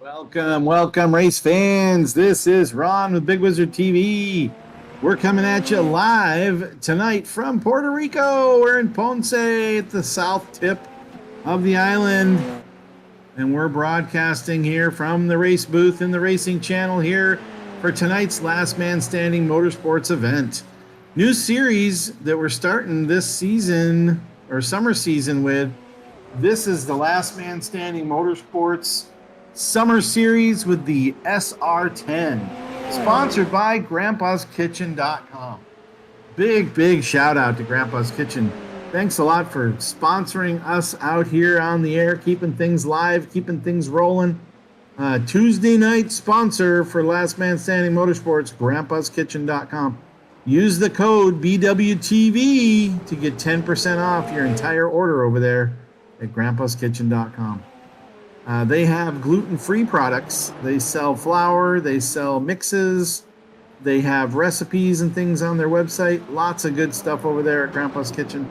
Welcome, race fans. This is Ron with Big Wizurd TV. We're coming at you live tonight from Puerto Rico. We're in Ponce at the south tip of the island, and we're broadcasting here from the race booth in the racing channel here for tonight's Last Man Standing Motorsports event. New series that we're starting this season or summer season with. This is the Last Man Standing Motorsports Summer Series with the SR10, sponsored by grandpaskitchen.com. Big shout out to Grandpa's Kitchen. Thanks a lot for sponsoring us out here on the air, keeping things live, keeping things rolling. Tuesday night sponsor for Last Man Standing Motorsports, grandpaskitchen.com. Use the code BWTV to get 10% off your entire order over there at grandpaskitchen.com. They have gluten-free products. They sell flour. They sell mixes. They have recipes and things on their website. Lots of good stuff over there at Grandpa's Kitchen.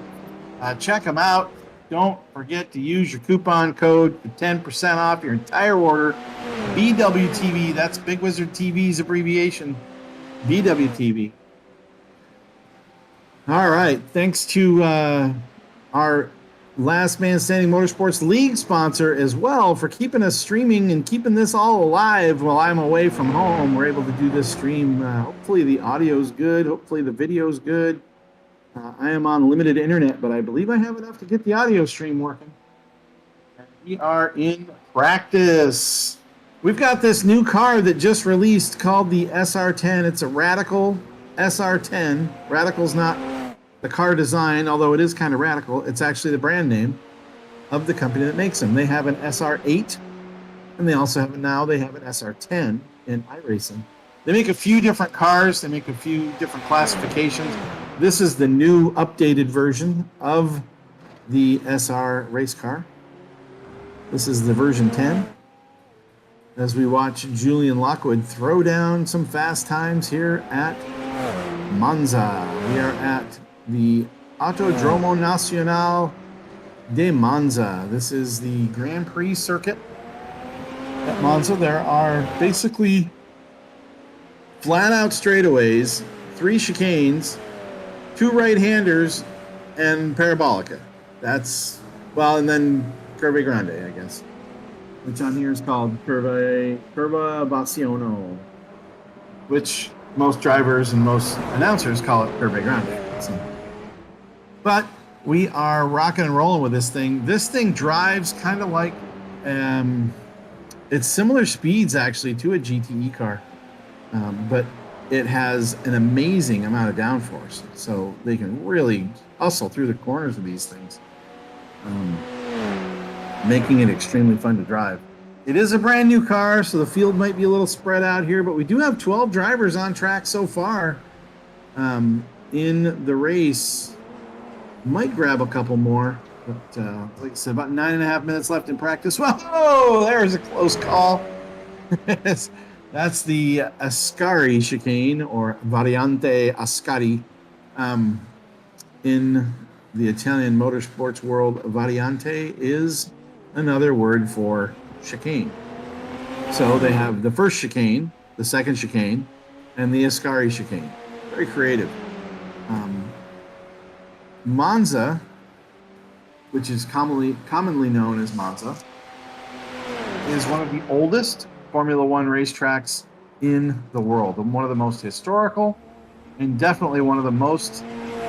Check them out. Don't forget to use your coupon code for 10% off your entire order. BWTV. That's Big Wizard TV's abbreviation. BWTV. All right. Thanks to our Last Man Standing Motorsports League sponsor as well for keeping us streaming and keeping this all alive while I'm away from home. We're able to do this stream. Hopefully the audio's good. Hopefully the video's good. I am on limited internet, but I believe I have enough to get the audio stream working. We are in practice. We've got this new car that just released called the SR10. It's a Radical SR10. Radical's not the car design, although it is kind of radical. It's actually the brand name of the company that makes them. They have an SR8, and they also have they have an SR10 in iRacing. They make a few different cars. They make a few different classifications. This is the new updated version of the SR race car. This is the version 10. As we watch Julian Lockwood throw down some fast times here at Monza. We are at the Autodromo Nacional de Monza. This is the Grand Prix circuit at Monza. There are basically flat-out straightaways, 3 chicanes, 2 right-handers, and Parabolica. That's, well, and then Curva Grande, I guess, which on here is called Curva Baciono, which most drivers and most announcers call it Curva Grande. So. But we are rocking and rolling with this thing. This thing drives kind of like, it's similar speeds actually to a GTE car, but it has an amazing amount of downforce. So they can really hustle through the corners of these things, making it extremely fun to drive. It is a brand new car, so the field might be a little spread out here, but we do have 12 drivers on track so far in the race. Might grab a couple more, but like I said, about 9.5 minutes left in practice. Whoa, there's a close call. That's the Ascari chicane, or Variante Ascari. In the Italian motorsports world, Variante is another word for chicane. So they have the first chicane, the second chicane, and the Ascari chicane. Very creative. Monza, which is commonly known as Monza, is one of the oldest Formula One racetracks in the world, and one of the most historical, and definitely one of the most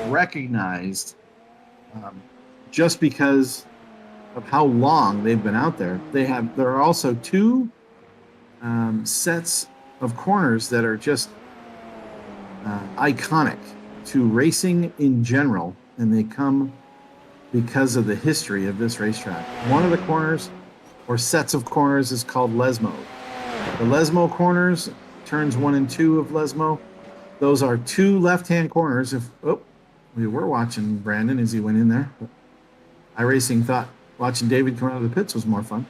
recognized, just because of how long they've been out there. There are also 2 sets of corners that are just iconic to racing in general, and they come because of the history of this racetrack. One of the corners, or sets of corners, is called Lesmo. The Lesmo corners, turns 1 and 2 of Lesmo, those are 2 left-hand corners. We were watching Brandon as he went in there. But iRacing thought watching David come out of the pits was more fun.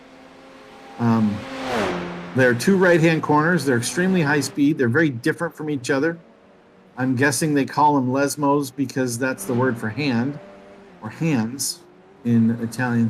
There are 2 right-hand corners. They're extremely high speed. They're very different from each other. I'm guessing they call them Lesmos because that's the word for hand, or hands in Italian.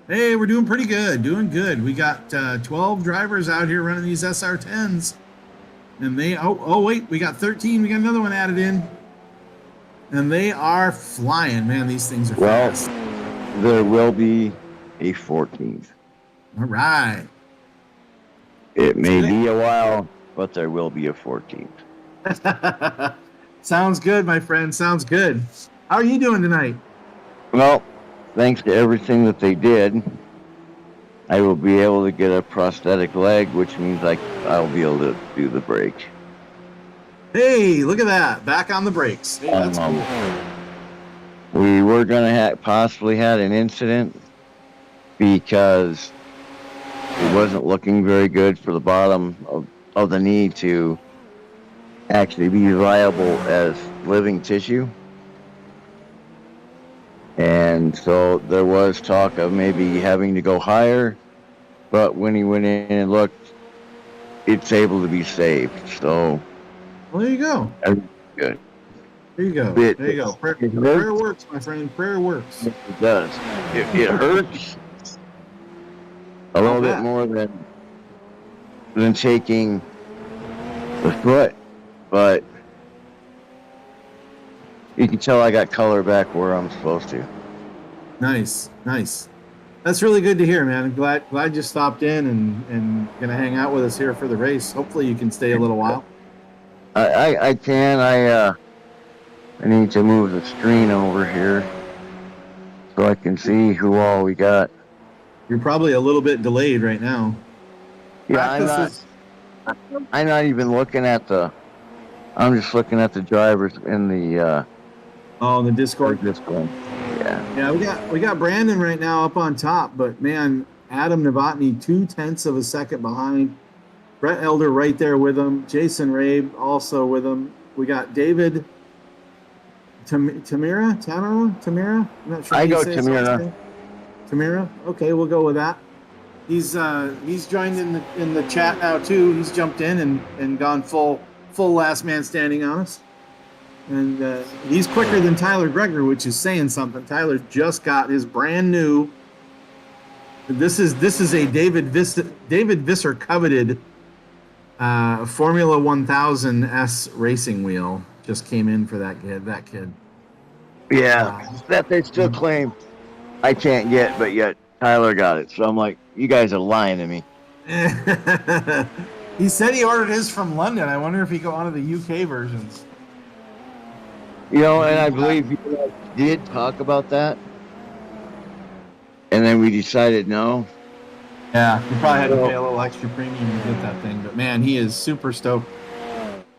Hey, we're doing pretty good. Doing good. We got 12 drivers out here running these SR10s. And wait, we got 13. We got another one added in. And they are flying. Man, these things are fast. There will be a 14th. All right. It may be a while, but there will be a 14th. Sounds good, my friend. Sounds good. How are you doing tonight? Well, thanks to everything that they did, I will be able to get a prosthetic leg, which means I'll be able to do the brake. Hey, look at that. Back on the brakes. Hey, that's cool. We were going to possibly had an incident because it wasn't looking very good for the bottom of the knee to actually be viable as living tissue. And so there was talk of maybe having to go higher, but when he went in and looked, it's able to be saved. So, well, there you go. Good. There you go. There you go. Prayer works, my friend. Prayer works. It does. It hurts a little bit more than taking the foot, but you can tell I got color back where I'm supposed to. Nice. That's really good to hear, man. I'm glad you stopped in and gonna hang out with us here for the race. Hopefully you can stay a little while. I can. I need to move the screen over here so I can see who all we got. You're probably a little bit delayed right now. Yeah, I'm not even looking at I'm just looking at the drivers in the the Discord. Yeah, we got Brandon right now up on top, but man, Adam Novotny 0.2 of a second behind. Brett Elder right there with him. Jason Rabe also with him. We got David Tamira. I'm not sure. I go Tamira. Tamira. Okay, we'll go with that. He's joined in the chat now too. He's jumped in and gone full last man standing on us. And he's quicker than Tyler Greger, which is saying something. Tyler just got his brand new. This is a David Visser coveted Formula 1000 S racing wheel. Just came in for that kid. Yeah, that they still claim I can't get, but yet Tyler got it. So I'm like, you guys are lying to me. He said he ordered his from London. I wonder if he got one of the UK versions. And I believe you guys did talk about that. And then we decided no. Yeah, you probably had to pay a little extra premium to get that thing. But man, he is super stoked.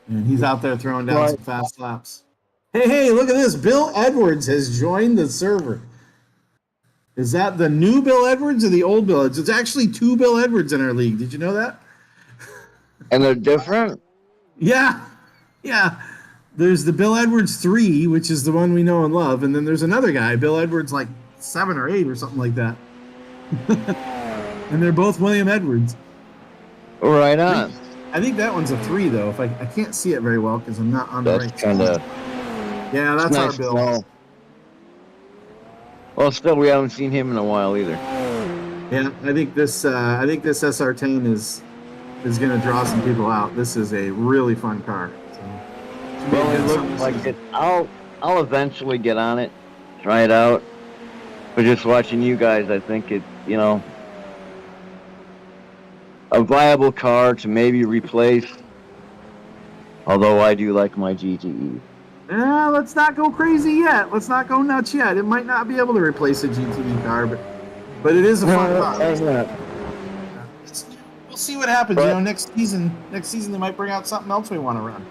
And he's out there throwing down some fast laps. Hey, look at this. Bill Edwards has joined the server. Is that the new Bill Edwards or the old Bill Edwards? It's actually 2 Bill Edwards in our league. Did you know that? And they're different? Yeah. There's the Bill Edwards 3, which is the one we know and love. And then there's another guy, Bill Edwards, like 7 or 8 or something like that. And they're both William Edwards. Right on. I think that one's a 3, though. If I can't see it very well because I'm not on the right side. Yeah, that's nice, our Bill. Small. Well, still, we haven't seen him in a while either. Yeah, I think this SR10 is going to draw some people out. This is a really fun car. Well, it looks like it. I'll eventually get on it, try it out. But just watching you guys, I think it's, a viable car to maybe replace. Although I do like my GTE. Let's not go crazy yet. Let's not go nuts yet. It might not be able to replace a GTE car, but it is a fun car. We'll see what happens. Next season they might bring out something else we want to run.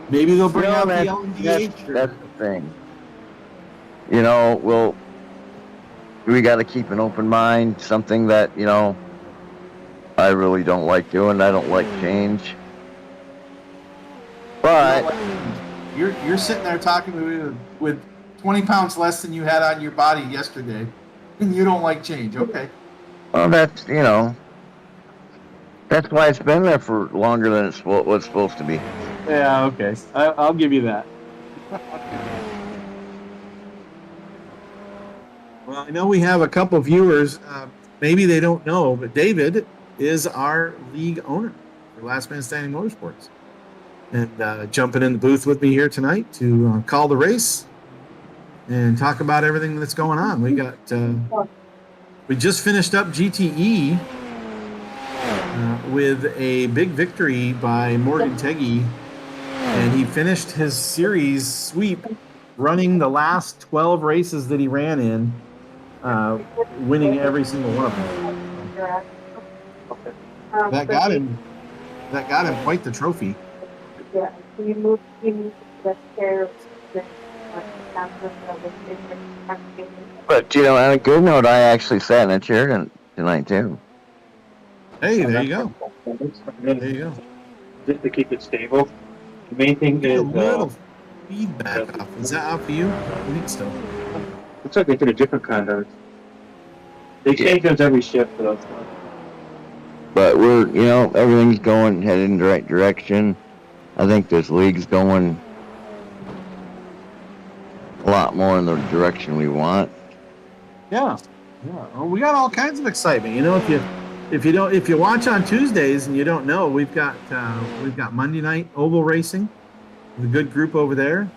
Maybe they'll bring out the LMDH. That's the thing. We got to keep an open mind. Something that I really don't like doing. I don't like change. But you're sitting there talking to me with 20 pounds less than you had on your body yesterday, and you don't like change. Okay. Well, that's why it's been there for longer than it was supposed to be. Yeah. Okay. I'll give you that. Well, I know we have a couple viewers. Maybe they don't know, but David is our league owner for Last Man Standing Motorsports, and jumping in the booth with me here tonight to call the race and talk about everything that's going on. We just finished up GTE with a big victory by Morgan Teggy, and he finished his series sweep running the last 12 races that he ran in, winning every single one of them. That got him quite the trophy. Yeah, we moved the chair. But on a good note, I actually sat in a chair tonight too. Hey, there you go. There you go. Just to keep it stable. The main thing Get a is little feedback off. Is that off for you? I think so. looks like they did a different kind of. They change those every shift for those. But we're, everything's headed in the right direction. I think this league's going a lot more in the direction we want. Yeah. Well, we got all kinds of excitement. If you watch on Tuesdays and you don't know, we've got Monday night oval racing with a good group over there.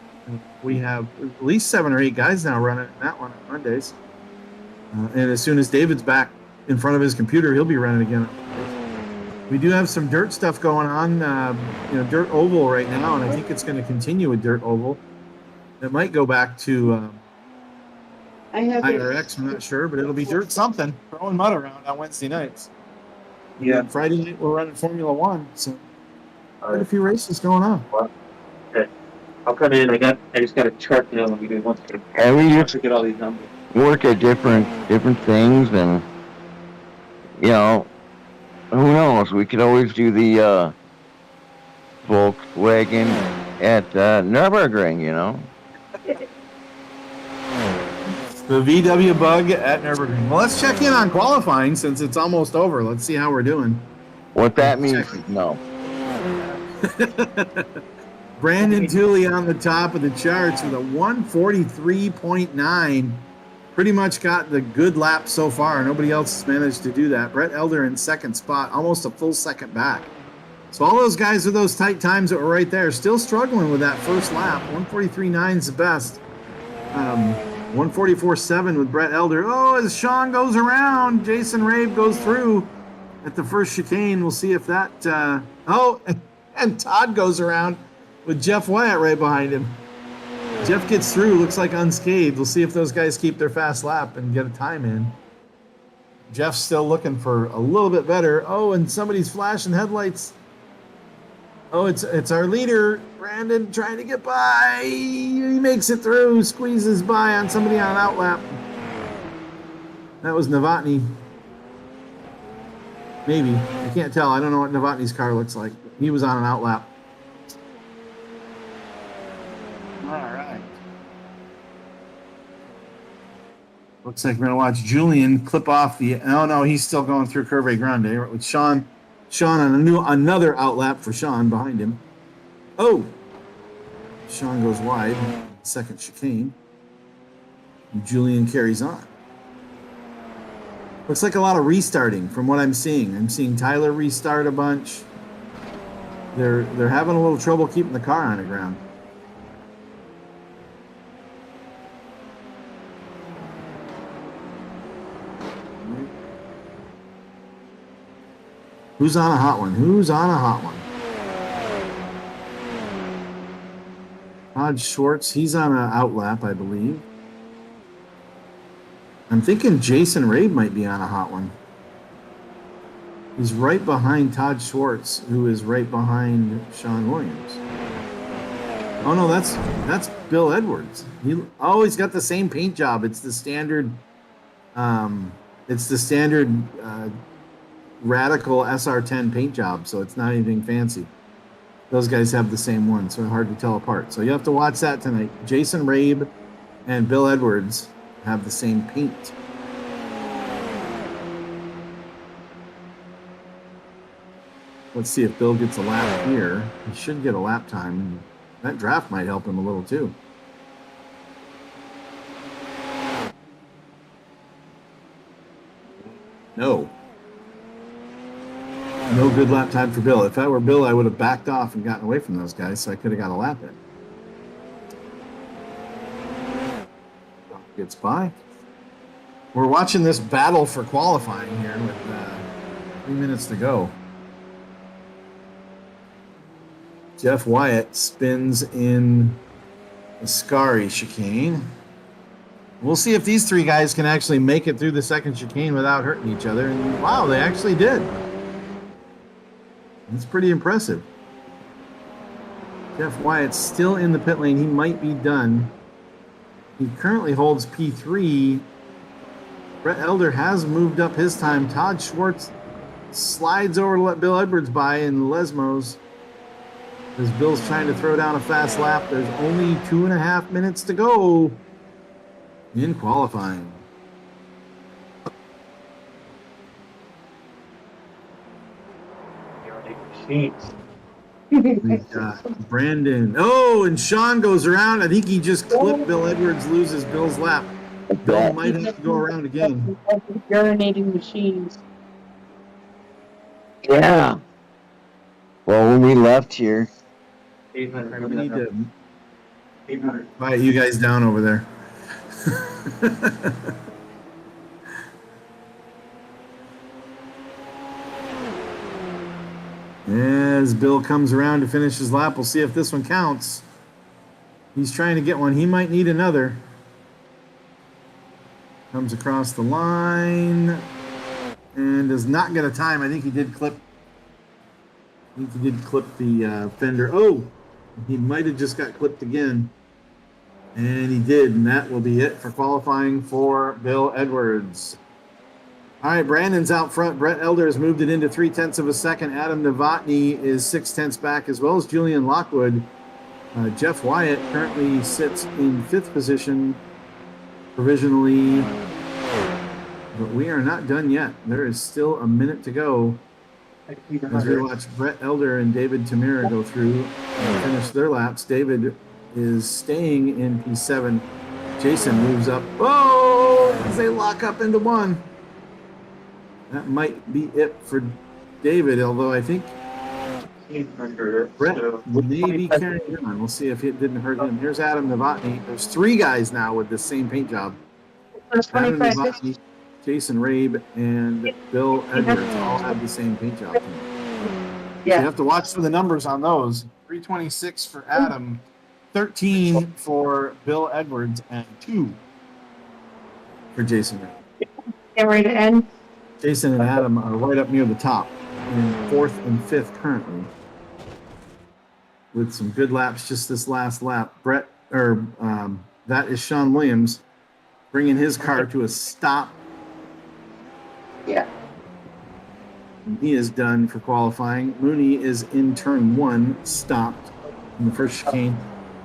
We have at least 7 or 8 guys now running that one on Mondays. And as soon as David's back in front of his computer, he'll be running again. We do have some dirt stuff going on, dirt oval right now, and I think it's going to continue with dirt oval. It might go back to IRX, I'm not sure, but it'll be dirt something, throwing mud around on Wednesday nights. Yeah. And Friday night we're running Formula One, so quite a few races going on. Okay. I'll come in. I just got a chart now. We do once. And we just get all these numbers. work at different things, and who knows? We could always do the Volkswagen at Nürburgring, The VW Bug at Nürburgring. Well, let's check in on qualifying since it's almost over. Let's see how we're doing. What that means is no. Brandon Tooley on the top of the charts with a 143.9. Pretty much got the good lap so far. Nobody else has managed to do that. Brett Elder in second spot, almost a full second back. So all those guys with those tight times that were right there still struggling with that first lap. 143.9 is the best. 144.7 with Brett Elder. Oh, as Sean goes around, Jason Rave goes through at the first chicane. We'll see if that... and Todd goes around with Jeff Wyatt right behind him. Jeff gets through, looks like unscathed. We'll see if those guys keep their fast lap and get a time in. Jeff's still looking for a little bit better. Oh, and somebody's flashing headlights. Oh, it's our leader, Brandon, trying to get by. He makes it through, squeezes by on somebody on an outlap. That was Novotny. Maybe. I can't tell. I don't know what Novotny's car looks like. He was on an outlap. All right. Looks like we're going to watch Julian clip off the... Oh, no, he's still going through Curve Grande with Sean on another outlap for Sean behind him. Oh! Sean goes wide. Second chicane. And Julian carries on. Looks like a lot of restarting from what I'm seeing. I'm seeing Tyler restart a bunch. They're having a little trouble keeping the car on the ground. Who's on a hot one? Todd Schwartz, he's on an outlap, I believe. I'm thinking Jason Rave might be on a hot one. He's right behind Todd Schwartz, who is right behind Sean Williams. Oh no, that's Bill Edwards. He's got the same paint job. It's the standard Radical SR10 paint job, so it's not anything fancy. Those guys have the same one, so hard to tell apart. So you have to watch that tonight. Jason Rabe and Bill Edwards have the same paint. Let's see if Bill gets a lap here. He should get a lap time. That draft might help him a little too. No. No good lap time for Bill. If I were Bill, I would have backed off and gotten away from those guys, so I could have got a lap in. Gets by. We're watching this battle for qualifying here with 3 minutes to go. Jeff Wyatt spins in the Scary chicane. We'll see if these three guys can actually make it through the second chicane without hurting each other. And wow, they actually did. That's pretty impressive. Jeff Wyatt's still in the pit lane. He might be done. He currently holds P3. Brett Elder has moved up his time. Todd Schwartz slides over to let Bill Edwards by in Lesmos. As Bill's trying to throw down a fast lap, there's only 2.5 minutes to go in qualifying. We've got Brandon. Oh, and Sean goes around. I think he just clipped Bill Edwards, loses Bill's lap. Bill might have to go around again. Urinating machines. Yeah. Well, when we left here, 800. We need to 800. quiet you guys down over there. As Bill comes around to finish his lap, we'll see if this one counts. He's trying to get one. He might need another. Comes across the line and does not get a time. I think he did clip. The fender. Oh, he might have just got clipped again. And he did, and that will be it for qualifying for Bill Edwards. All right, Brandon's out front. Brett Elder has moved it into 0.3 of a second. Adam Novotny is 0.6 back, as well as Julian Lockwood. Jeff Wyatt currently sits in 5th position provisionally, but we are not done yet. There is still a minute to go as we watch Brett Elder and David Tamira go through and finish their laps. David is staying in P7. Jason moves up. Oh, as they lock up into one. That might be it for David, although I think Brett may be carrying on. We'll see if it didn't hurt him. Here's Adam Novotny. There's 3 guys now with the same paint job. Adam Novotny, Jason Rabe, and Bill Edwards all have the same paint job. So you have to watch for the numbers on those. 326 for Adam, 13 for Bill Edwards, and 2 for Jason Rabe. Get ready to end. Jason and Adam are right up near the top in 4th and 5th currently, with some good laps just this last lap. That is Sean Williams bringing his car to a stop. Yeah. And he is done for qualifying. Mooney is in turn 1, stopped in the first chicane.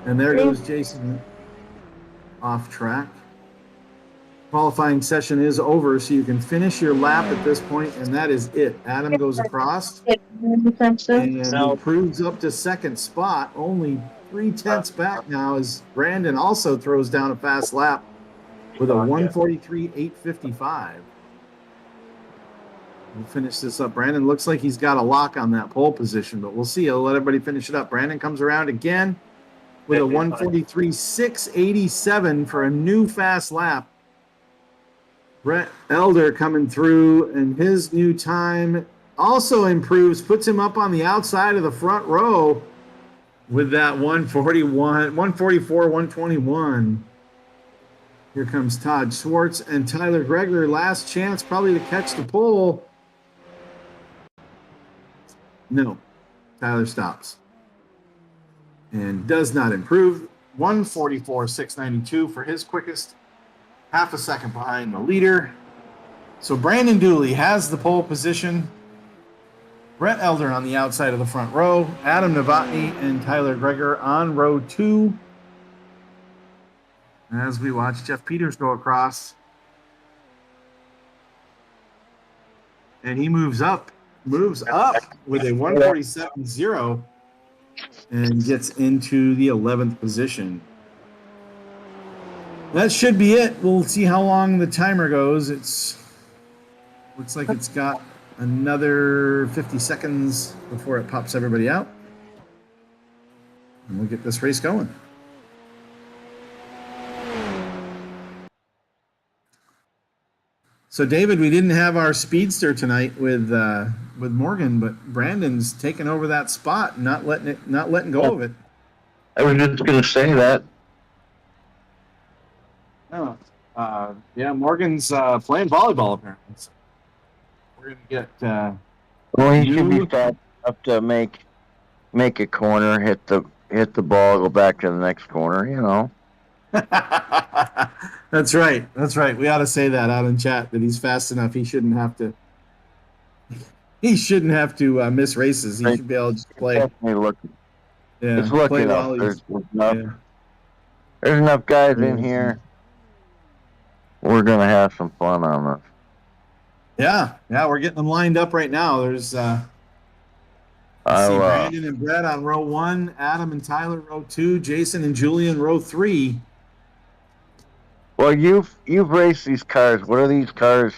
And there goes Jason off track. Qualifying session is over, so you can finish your lap at this point, and that is it. Adam goes across and improves up to 2nd spot, only 0.3 back now, as Brandon also throws down a fast lap with a 1:43.855. We'll finish this up. Brandon looks like he's got a lock on that pole position, but we'll see. I'll let everybody finish it up. Brandon comes around again with a 1:43.687 for a new fast lap. Brett Elder coming through, and his new time also improves, puts him up on the outside of the front row with that 144.121. Here comes Todd Schwartz and Tyler Gregor. Last chance probably to catch the pole. No, Tyler stops and does not improve. 144.692 for his quickest. Half a second behind the leader. So Brandon Dooley has the pole position. Brett Elder on the outside of the front row. Adam Novotny and Tyler Gregor on row 2. As we watch Jeff Peters go across. And he moves up with a 147.0 and gets into the 11th position. That should be it. We'll see how long the timer goes. It's Looks like it's got another 50 seconds before it pops everybody out. And we'll get this race going. So, David, we didn't have our speedster tonight with Morgan, but Brandon's taking over that spot, not letting go of it. I was just going to say that. Oh, yeah, Morgan's playing volleyball apparently. So we're gonna get. Well, he should be fast enough to make a corner, hit the ball, go back to the next corner. You know. That's right. That's right. We ought to say that out in chat that he's fast enough. He shouldn't have to. He shouldn't have to miss races. He should be able to just play. Definitely looking. Yeah, it's looking up. There's enough guys in here. We're gonna have some fun on this. Yeah, we're getting them lined up right now. There's see Brandon and Brett on row 1, Adam and Tyler row 2, Jason and Julian row 3. Well, you've raced these cars. What are these cars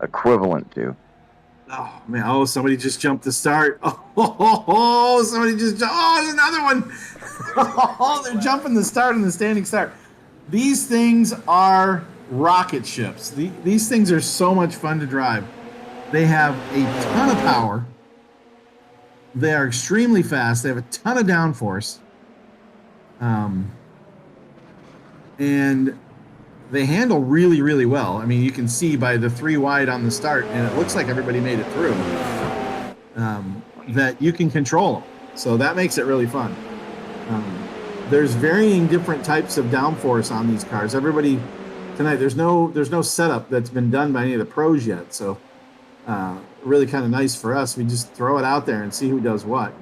equivalent to? Oh man! Oh, somebody just jumped the start. Oh, somebody just jumped. Oh, there's another one. Oh, they're jumping the start and the standing start. These things are rocket ships. These things are so much fun to drive. They have a ton of power. They are extremely fast. They have a ton of downforce. And they handle really, really well. I mean, you can see by the 3 wide on the start, and it looks like everybody made it through, that you can control them. So that makes it really fun. There's varying different types of downforce on these cars. Everybody tonight, there's no setup that's been done by any of the pros yet. So really kind of nice for us. We just throw it out there and see who does what.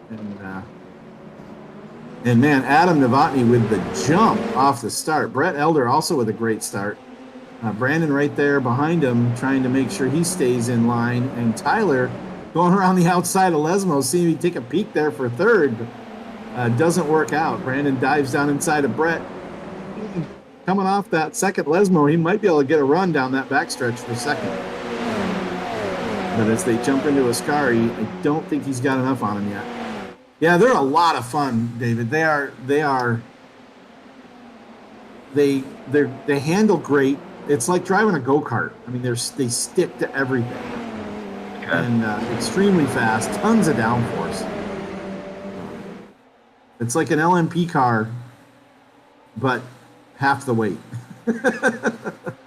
And man, Adam Novotny with the jump off the start. Brett Elder also with a great start. Brandon right there behind him trying to make sure he stays in line. And Tyler going around the outside of Lesmo, seeing me take a peek there for third. Doesn't work out. Brandon dives down inside of Brett. Coming off that second Lesmo, he might be able to get a run down that backstretch for second. But as they jump into Ascari, I don't think he's got enough on him yet. Yeah, they're a lot of fun, David. They handle great. It's like driving a go-kart. I mean, they stick to everything. Okay. And extremely fast, tons of downforce. It's like an LMP car, but half the weight.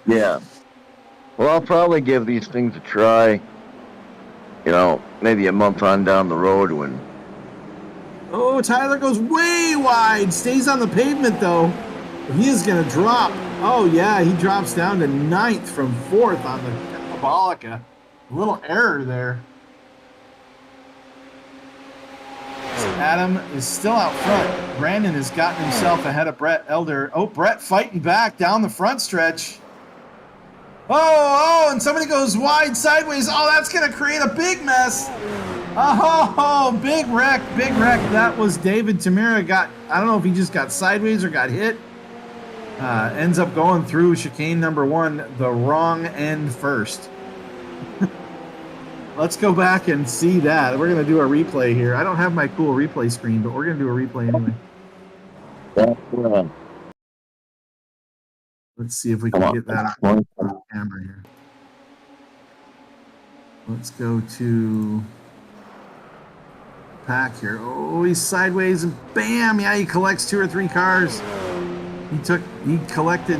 Yeah. Well, I'll probably give these things a try. You know, maybe a month on down the road when. Oh, Tyler goes way wide. Stays on the pavement, though. He is going to drop. Oh, yeah, he drops down to 9th from 4th on the Parabolica. A little error there. Adam is still out front. Brandon has gotten himself ahead of Brett Elder. Oh, Brett fighting back down the front stretch. Oh, and somebody goes wide sideways. Oh, that's going to create a big mess. Oh, big wreck. That was David Tamira I don't know if he just got sideways or got hit. Ends up going through chicane number 1, the wrong end first. Let's go back and see that. We're going to do a replay here. I don't have my cool replay screen, but we're going to do a replay anyway. Let's see if we can get that on camera here. Let's go to Pack here. Oh, he's sideways and bam! Yeah, he collects 2 or 3 cars. He collected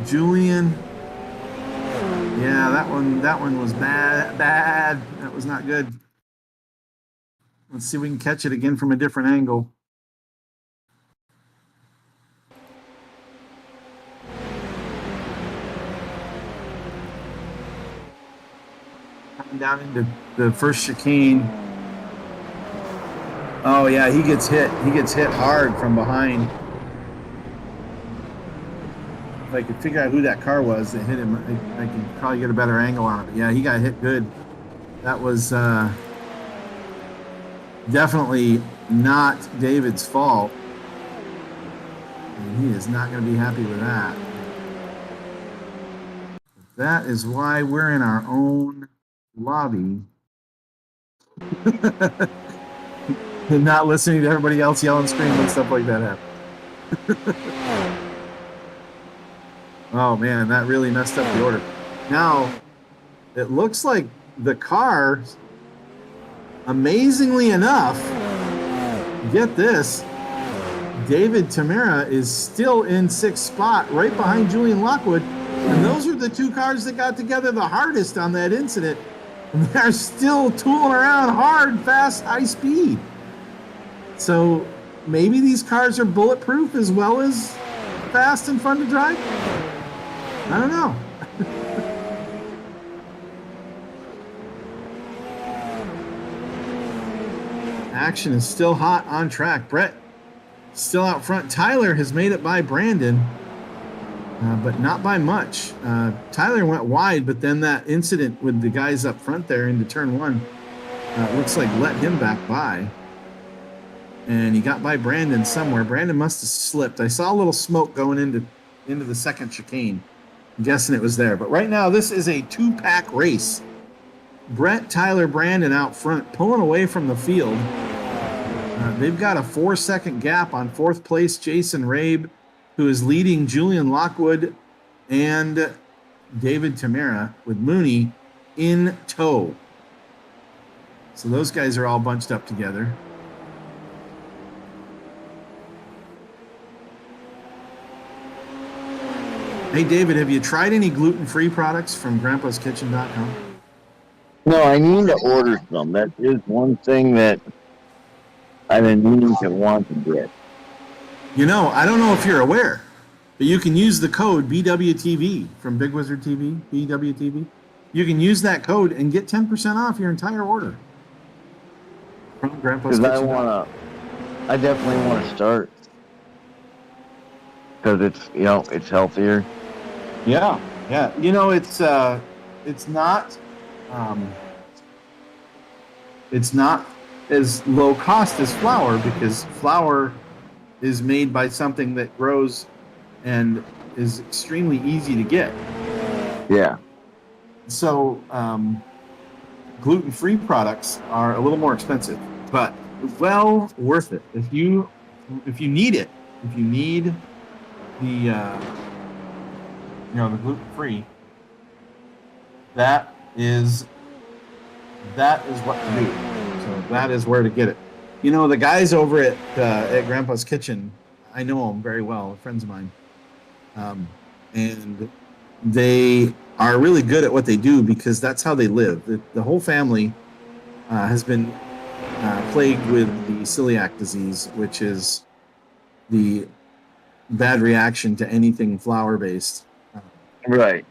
Julian. Yeah, that one was bad. That was not good. Let's see if we can catch it again from a different angle. Coming down into the first chicane. Oh yeah, he gets hit. He gets hit hard from behind. If I could figure out who that car was that hit him, I could probably get a better angle on it. But yeah, he got hit good. That was definitely not David's fault. And he is not going to be happy with that. That is why we're in our own lobby. And not listening to everybody else yell and scream when stuff like that happens. Oh man, that really messed up the order. Now, it looks like the car, amazingly enough, get this, David Tamara is still in 6th spot, right behind Julian Lockwood. And those are the two cars that got together the hardest on that incident. And they're still tooling around hard, fast, high speed. So maybe these cars are bulletproof as well as fast and fun to drive? I don't know. Action is still hot on track. Brett still out front. Tyler has made it by Brandon, but not by much. Tyler went wide, but then that incident with the guys up front there into turn 1 looks like let him back by. And he got by Brandon somewhere. Brandon must have slipped. I saw a little smoke going into the second chicane. I'm guessing it was there. But right now, this is a 2-pack race. Brett, Tyler, Brandon out front, pulling away from the field. They've got a 4-second gap on 4th place Jason Rabe, who is leading Julian Lockwood and David Tamara with Mooney in tow. So those guys are all bunched up together. Hey, David, have you tried any gluten-free products from grandpaskitchen.com? No, I need to order some. That is one thing that I've been needing to want to get. You know, I don't know if you're aware, but you can use the code BWTV from Big Wizurd TV, BWTV. You can use that code and get 10% off your entire order. From Grandpa's Because Kitchen. I definitely want to start. Because it's, it's healthier. Yeah. You know, it's not as low cost as flour, because flour is made by something that grows and is extremely easy to get. Yeah. So gluten-free products are a little more expensive, but well worth it. If you need it, if you need the the gluten-free, that is what to do. So that is where to get it. You know, the guys over at Grandpa's Kitchen, I know them very well, friends of mine, and they are really good at what they do because that's how they live. The whole family has been plagued with the celiac disease, which is the bad reaction to anything flour-based. Right.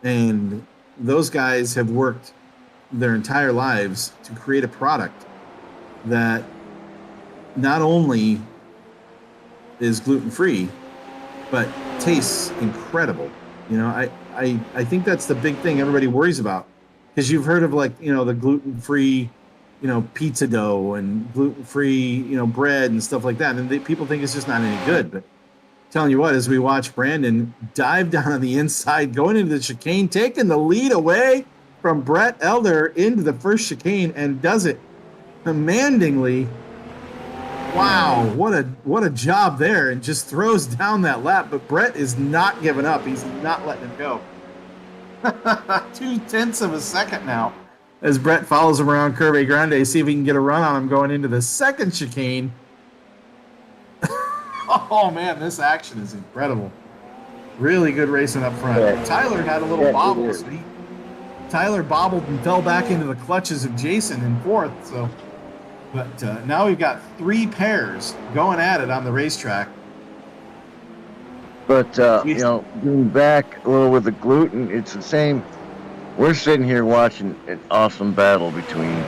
And those guys have worked their entire lives to create a product that not only is gluten-free, but tastes incredible. You know, I think that's the big thing everybody worries about, because you've heard of the gluten-free, pizza dough and gluten-free, bread and stuff like that. And people think it's just not any good, but telling you what, as we watch Brandon dive down on the inside, going into the chicane, taking the lead away from Brett Elder into the first chicane, and does it commandingly. Wow, what a job there, and just throws down that lap. But Brett is not giving up. He's not letting him go. 0.2 of a second now, as Brett follows him around Curve Grande, see if he can get a run on him going into the second chicane. Oh man, this action is incredible. Really good racing up front. Yeah. Tyler had a little bobble. So Tyler bobbled and fell back into the clutches of Jason in 4th. So, but now we've got 3 pairs going at it on the racetrack. But going back a little with the gluten, it's the same. We're sitting here watching an awesome battle between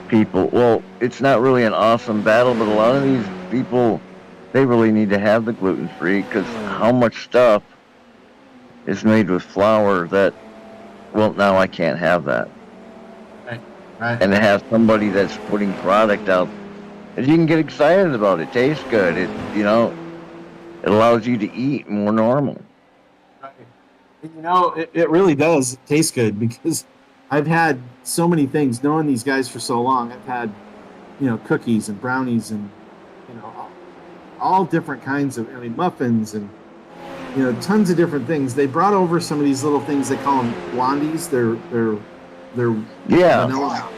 people. Well, it's not really an awesome battle, but a lot of these people, they really need to have the gluten-free, because how much stuff is made with flour that, well, now I can't have that. Right. And to have somebody that's putting product out, and you can get excited about it, tastes good, it allows you to eat more normal. Right. You know, it really does taste good because I've had so many things. Knowing these guys for so long, I've had, cookies and brownies and, all different kinds of, muffins and, tons of different things. They brought over some of these little things. They call them blondies. They're Yeah.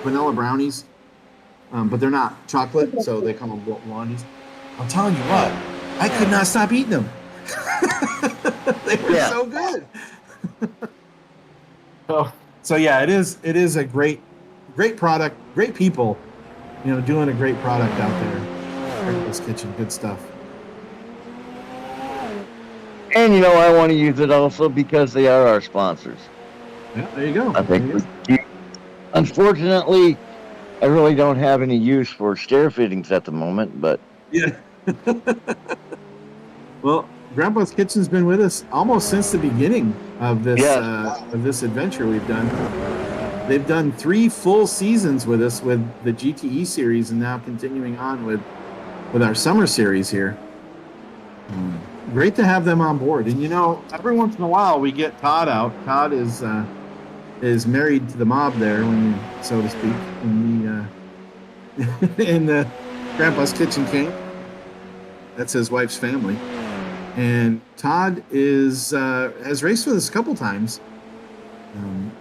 vanilla brownies, but they're not chocolate, so they call them blondies. I'm telling you what, I could not stop eating them. They were so good. So yeah, it is a great product, great people, doing a great product out there. Grandpa's Kitchen, good stuff. And I want to use it also because they are our sponsors. Yeah, there you go. I think. Unfortunately, I really don't have any use for stair fittings at the moment, but yeah. Well, Grandpa's Kitchen's been with us almost since the beginning of this adventure we've done. They've done 3 full seasons with us with the GTE series, and now continuing on with our summer series here. Great to have them on board. And every once in a while we get Todd out. Todd is married to the mob there, so to speak, in the Grandpa's Kitchen camp. That's his wife's family. And Todd has raced with us a couple times,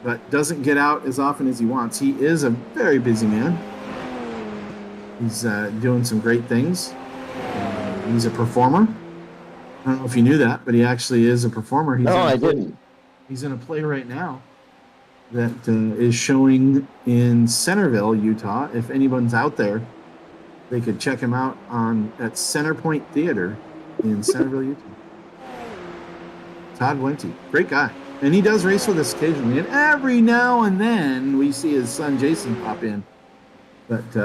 but doesn't get out as often as he wants. He is a very busy man. He's doing some great things. He's a performer. I don't know if you knew that, but he actually is a performer. I didn't. He's in a play right now that is showing in Centerville, Utah. If anyone's out there, they could check him out at Centerpoint Theater in Centerville, Utah. Todd Wente, great guy. And he does race with us occasionally. And every now and then we see his son Jason pop in. But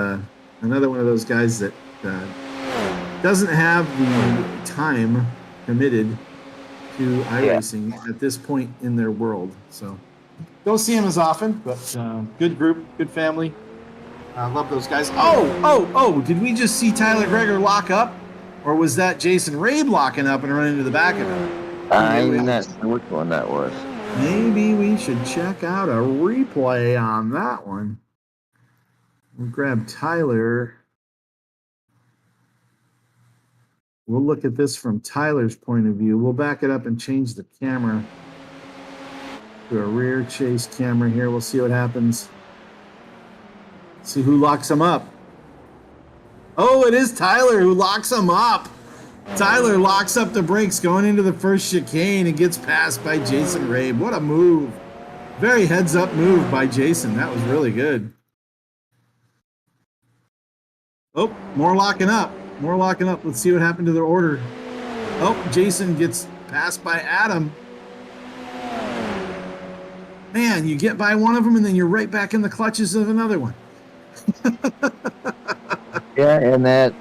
another one of those guys that doesn't have the time committed to iRacing at this point in their world. So don't see him as often, but good group, good family. I love those guys. Oh, did we just see Tyler Greger lock up? Or was that Jason Rabe locking up and running to the back of him? I'm not sure which one that was. Maybe we should check out a replay on that one. We'll grab Tyler. We'll look at this from Tyler's point of view. We'll back it up and change the camera to a rear chase camera here. We'll see what happens. See who locks him up. Oh, it is Tyler who locks him up. Tyler locks up the brakes going into the first chicane and gets passed by Jason Rabe. What a move. Very heads-up move by Jason. That was really good. Oh, more locking up. More locking up. Let's see what happened to their order. Oh, Jason gets passed by Adam. Man, you get by one of them and then you're right back in the clutches of another one. Yeah, and that's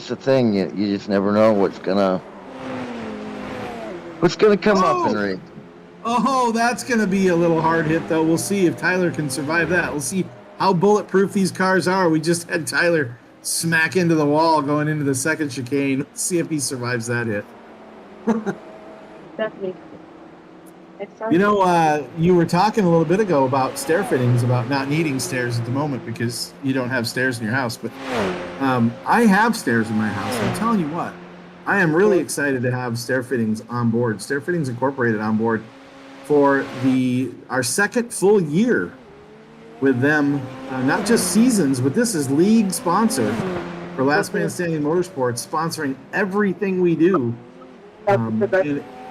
the thing. You just never know what's gonna come up in ring. Oh, that's gonna be a little hard hit though. We'll see if Tyler can survive that. We'll see how bulletproof these cars are. We just had Tyler smack into the wall going into the second chicane. Let's see if he survives that hit. Definitely. You were talking a little bit ago about stair fittings, about not needing stairs at the moment because you don't have stairs in your house. But I have stairs in my house. I'm telling you what, I am really excited to have stair fittings on board, Stair Fittings Incorporated on board for our second full year with them. Not just seasons, but this is league sponsor for Last Man Standing Motorsports, sponsoring everything we do.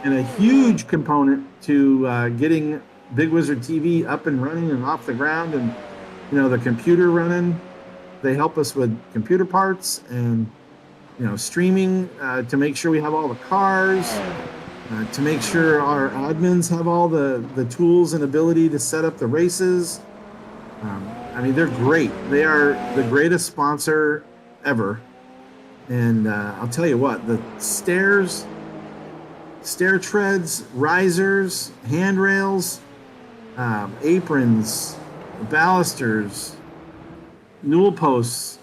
And a huge component to getting Big Wizurd TV up and running and off the ground, and the computer running. They help us with computer parts and streaming to make sure we have all the cars, to make sure our admins have all the tools and ability to set up the races. They're great. They are the greatest sponsor ever. And I'll tell you what, the stair treads, risers, handrails, aprons, balusters, newel posts,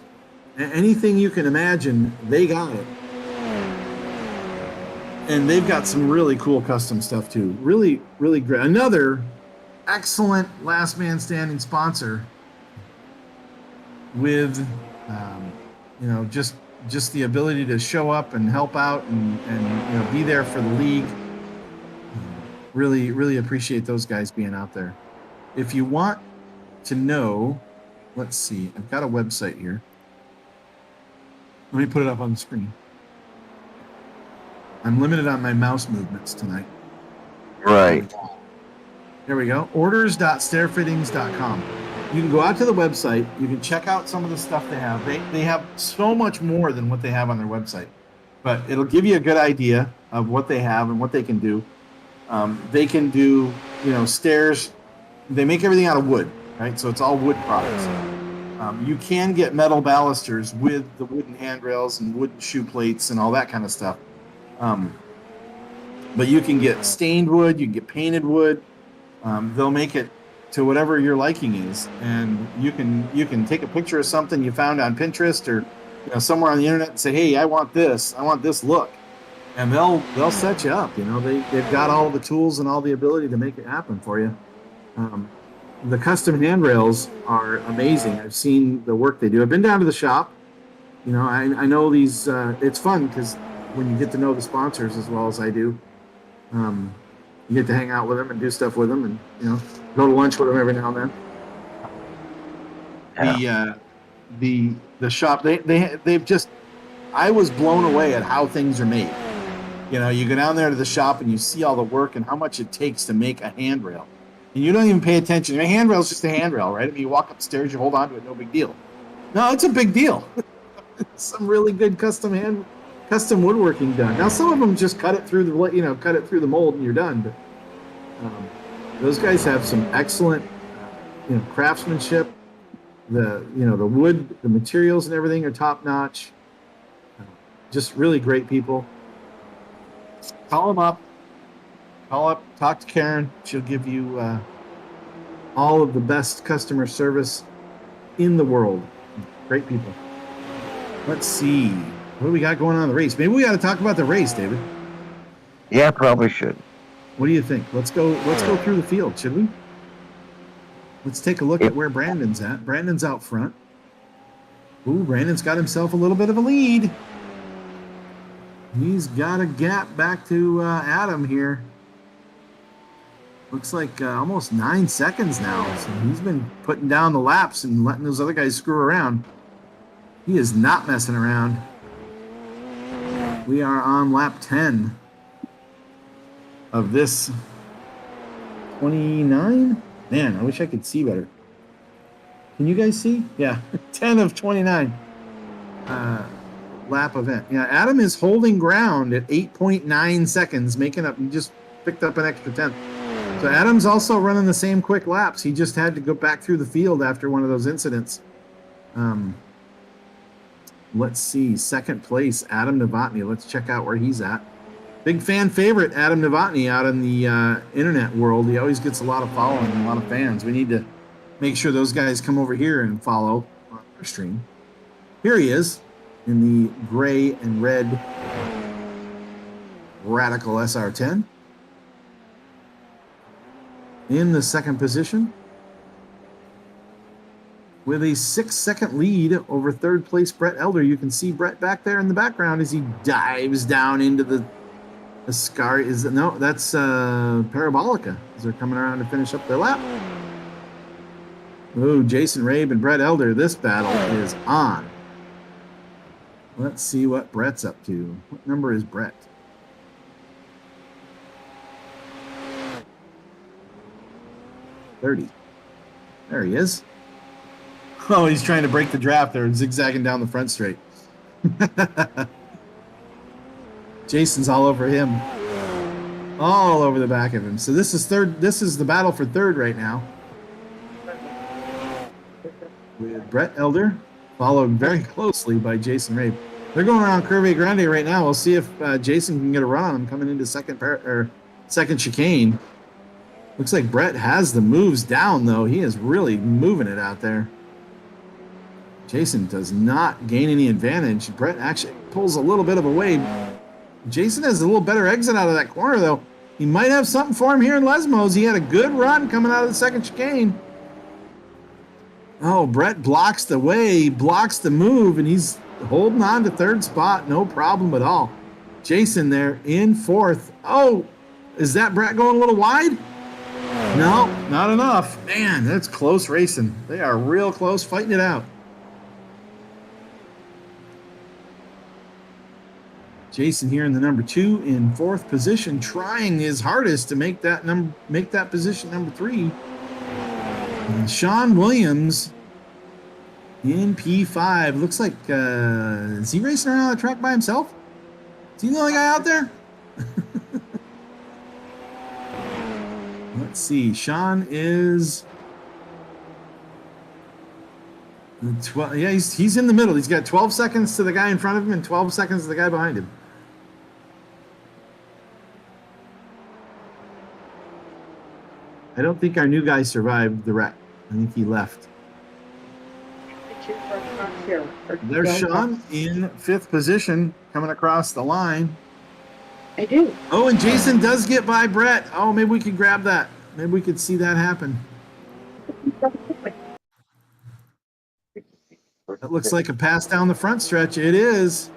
anything you can imagine, they got it. And they've got some really cool custom stuff too. Really, really great. Another excellent Last Man Standing sponsor with, just the ability to show up and help out and be there for the league. Really, really appreciate those guys being out there. If you want to know, let's see, I've got a website here. Let me put it up on the screen. I'm limited on my mouse movements tonight. Right. There we go. Orders.stairfittings.com. You can go out to the website. You can check out some of the stuff they have. They have so much more than what they have on their website, but it'll give you a good idea of what they have and what they can do. They can do, stairs. They make everything out of wood, right? So it's all wood products. You can get metal balusters with the wooden handrails and wooden shoe plates and all that kind of stuff. But you can get stained wood, you can get painted wood. They'll make it to whatever your liking is, and you can take a picture of something you found on Pinterest or somewhere on the internet and say, hey, I want this look, and they'll set you up. They've got all the tools and all the ability to make it happen for you. The custom handrails are amazing. I've seen the work they do. I've been down to the shop. I know these. It's fun because when you get to know the sponsors as well as I do, you get to hang out with them and do stuff with them, and go to lunch with them every now and then. Yeah. The shop they've just. I was blown away at how things are made. You go down there to the shop and you see all the work and how much it takes to make a handrail, and you don't even pay attention. A handrail is just a handrail, right? I mean, you walk upstairs, you hold on to it, no big deal. No, it's a big deal. Some really good custom woodworking done. Now, some of them just cut it through the mold and you're done. But those guys have some excellent, craftsmanship. The wood, the materials and everything are top notch. Just really great people. Call them up. Talk to Karen. She'll give you all of the best customer service in the world. Great people. Let's see. What do we got going on in the race? Maybe we got to talk about the race, David. Yeah, probably should. What do you think? Let's go through the field, should we? Let's take a look at where Brandon's at. Brandon's out front. Ooh, Brandon's got himself a little bit of a lead. He's got a gap back to Adam here. Looks like almost 9 seconds now. So he's been putting down the laps and letting those other guys screw around. He is not messing around. We are on lap 10 of this 29. Man, I wish I could see better. Can you guys see? Yeah, 10 of 29 lap event. Yeah, Adam is holding ground at 8.9 seconds, making up. He just picked up an extra 10. So Adam's also running the same quick laps. He just had to go back through the field after one of those incidents. Let's see, second place, Adam Novotny. Let's check out where he's at. Big fan favorite, Adam Novotny, out in the internet world. He always gets a lot of following and a lot of fans. We need to make sure those guys come over here and follow on our stream. Here he is in the gray and red Radical SR10. In the second position, with a 6-second lead over third place Brett Elder. You can see Brett back there in the background as he dives down into the scar. That's Parabolica as they're coming around to finish up their lap. Ooh, Jason Rabe and Brett Elder. This battle is on. Let's see what Brett's up to. What number is Brett? .30. There he is. Oh, he's trying to break the draft there and zigzagging down the front straight. Jason's all over him. All over the back of him. So this is third. This is the battle for third right now. With Brett Elder, followed very closely by Jason Rabe. They're going around Curve Grande right now. We'll see if Jason can get a run on him coming into second chicane. Looks like Brett has the moves down, though. He is really moving it out there. Jason does not gain any advantage. Brett actually pulls a little bit of a way Jason has a little better exit out of that corner, though. He might have something for him here in Lesmos. He had a good run coming out of the second chicane. Oh, Brett blocks the way, blocks the move, and he's holding on to third spot. No problem at all. Jason there in fourth. Oh, is that Brett going a little wide? No, not enough. Man, that's close racing. They are real close, fighting it out. Jason here in the number 2 in fourth position, trying his hardest to make that position number 3. And Sean Williams in P5. Looks like is he racing around the track by himself? Is he the only guy out there? Let's see. Sean is 12. Yeah, he's in the middle. He's got 12 seconds to the guy in front of him and 12 seconds to the guy behind him. I don't think our new guy survived the wreck. I think he left. There's Sean in 5th position coming across the line. I do. Oh, and Jason does get by Brett. Oh, maybe we could grab that. Maybe we could see that happen. That looks like a pass down the front stretch. It is.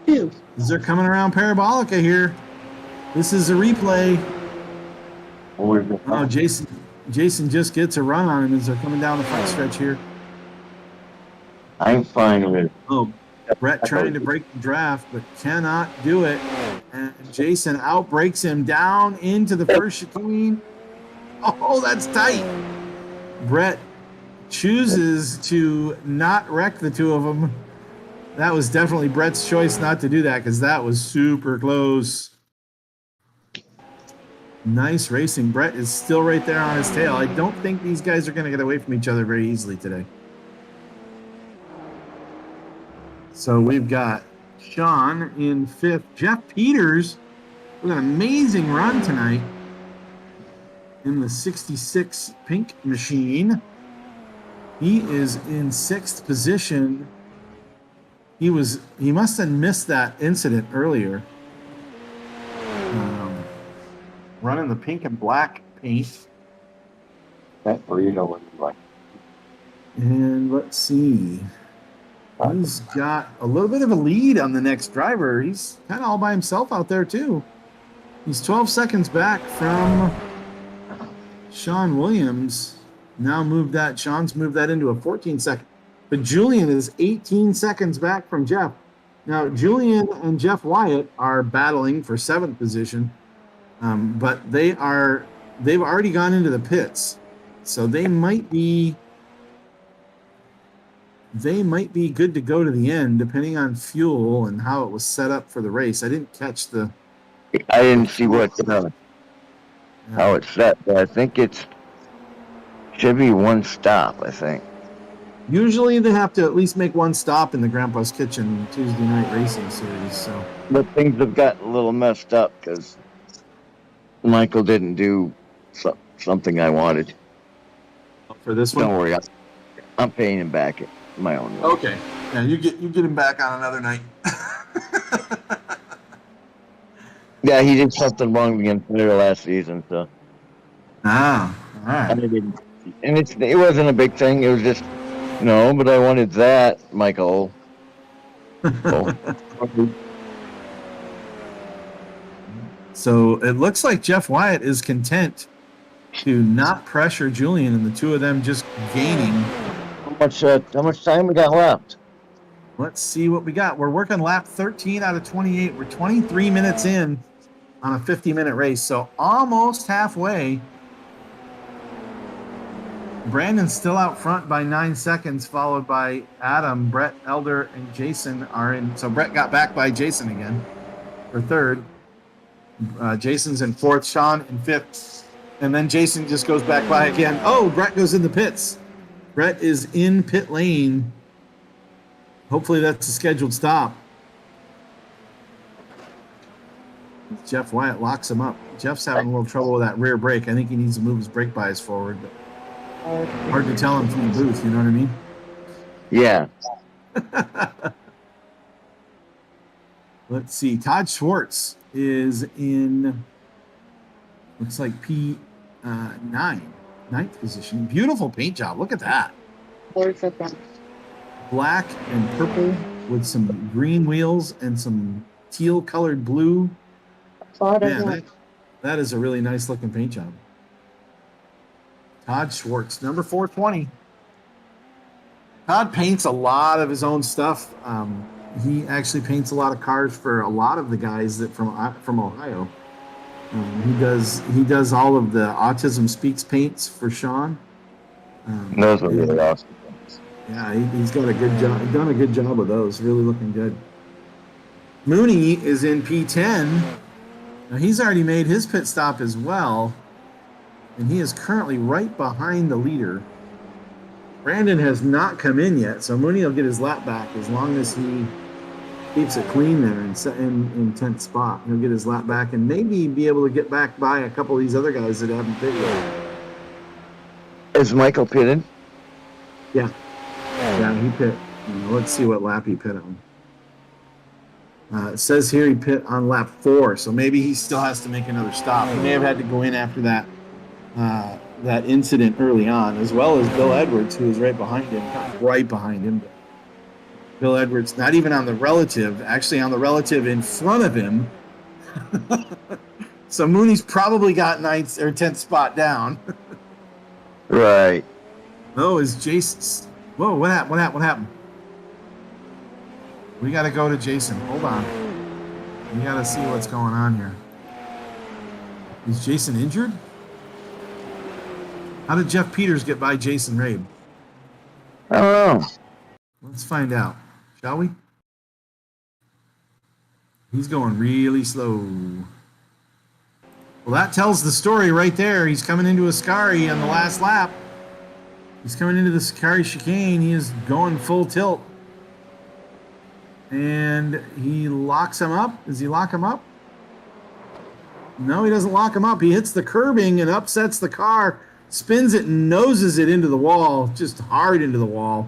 As they're coming around Parabolica here. This is a replay. Oh, Jason just gets a run on him as they're coming down the front stretch here. I'm fine with it. Oh, Brett trying to break the draft, but cannot do it. And Jason outbreaks him down into the first chicane. Oh, that's tight. Brett chooses to not wreck the two of them. That was definitely Brett's choice not to do that because that was super close. Nice racing. Brett is still right there on his tail. I don't think these guys are going to get away from each other very easily today. So we've got Sean in 5th. Jeff Peters with an amazing run tonight in the 66 pink machine. He is in 6th position. He must have missed that incident earlier. Running the pink and black paint. That's where you know what you like. And let's see. He's got a little bit of a lead on the next driver. He's kind of all by himself out there, too. He's 12 seconds back from Sean Williams. Sean's moved that into a 14-second. But Julian is 18 seconds back from Jeff. Now, Julian and Jeff Wyatt are battling for 7th position, but they've already gone into the pits. So they might be good to go to the end, depending on fuel and how it was set up for the race. I didn't catch I didn't see how it's set, but I think should be one stop, I think. Usually they have to at least make one stop in the Grandpa's Kitchen Tuesday night racing series. So, but things have gotten a little messed up because Michael didn't do something I wanted. For this one, don't worry, I'm paying him back at my own way. Okay, yeah, you get him back on another night. Yeah, he did something wrong against Federer last season, so. Ah, all right. And it wasn't a big thing. It was just, no, but I wanted that, Michael. So it looks like Jeff Wyatt is content to not pressure Julian and the two of them just gaining. How much time we got left? Let's see what we got. We're working lap 13 out of 28. We're 23 minutes in on a 50-minute race, so almost halfway. Brandon's still out front by 9 seconds, followed by Adam, Brett, Elder, and Jason are in. So Brett got back by Jason again for 3rd. Jason's in 4th, Sean in 5th, and then Jason just goes back by again. Oh, Brett goes in the pits. Brett is in pit lane. Hopefully that's a scheduled stop. Jeff Wyatt locks him up. Jeff's having a little trouble with that rear brake. I think he needs to move his brake bias forward. But hard to tell him from the booth, you know what I mean? Yeah. Let's see. Todd Schwartz is in, looks like ninth position. Beautiful paint job. Look at that. Black and purple with some green wheels and some teal colored blue. Man, that is a really nice looking paint job. Todd Schwartz, number 420. Todd paints a lot of his own stuff. He actually paints a lot of cars for a lot of the guys that from Ohio. He does all of the Autism Speaks paints for Sean. Those are really awesome. Yeah, he's got a good job. Done a good job of those. Really looking good. Mooney is in P10. Now he's already made his pit stop as well, and he is currently right behind the leader. Brandon has not come in yet, so Mooney will get his lap back as long as he keeps it clean there in 10th spot. He'll get his lap back and maybe be able to get back by a couple of these other guys that haven't pit yet. Is Michael pitted? Yeah. Yeah, he pit. Let's see what lap he pit on. It says here he pit on lap 4, so maybe he still has to make another stop. He may have had to go in after that incident early on, as well as Bill Edwards, who was right behind him, not right behind him. But Bill Edwards, not even on the relative, actually on the relative in front of him. So Mooney's probably got 9th or 10th spot down. Right. Oh, is Jason's? Whoa, what happened? We got to go to Jason. Hold on. We got to see what's going on here. Is Jason injured? How did Jeff Peters get by Jason Rabe? I don't know. Let's find out, shall we? He's going really slow. Well, that tells the story right there. He's coming into Ascari on the last lap. He's coming into the Ascari chicane. He is going full tilt. And he locks him up. Does he lock him up? No, he doesn't lock him up. He hits the curbing and upsets the car, spins it and noses it into the wall, just hard into the wall.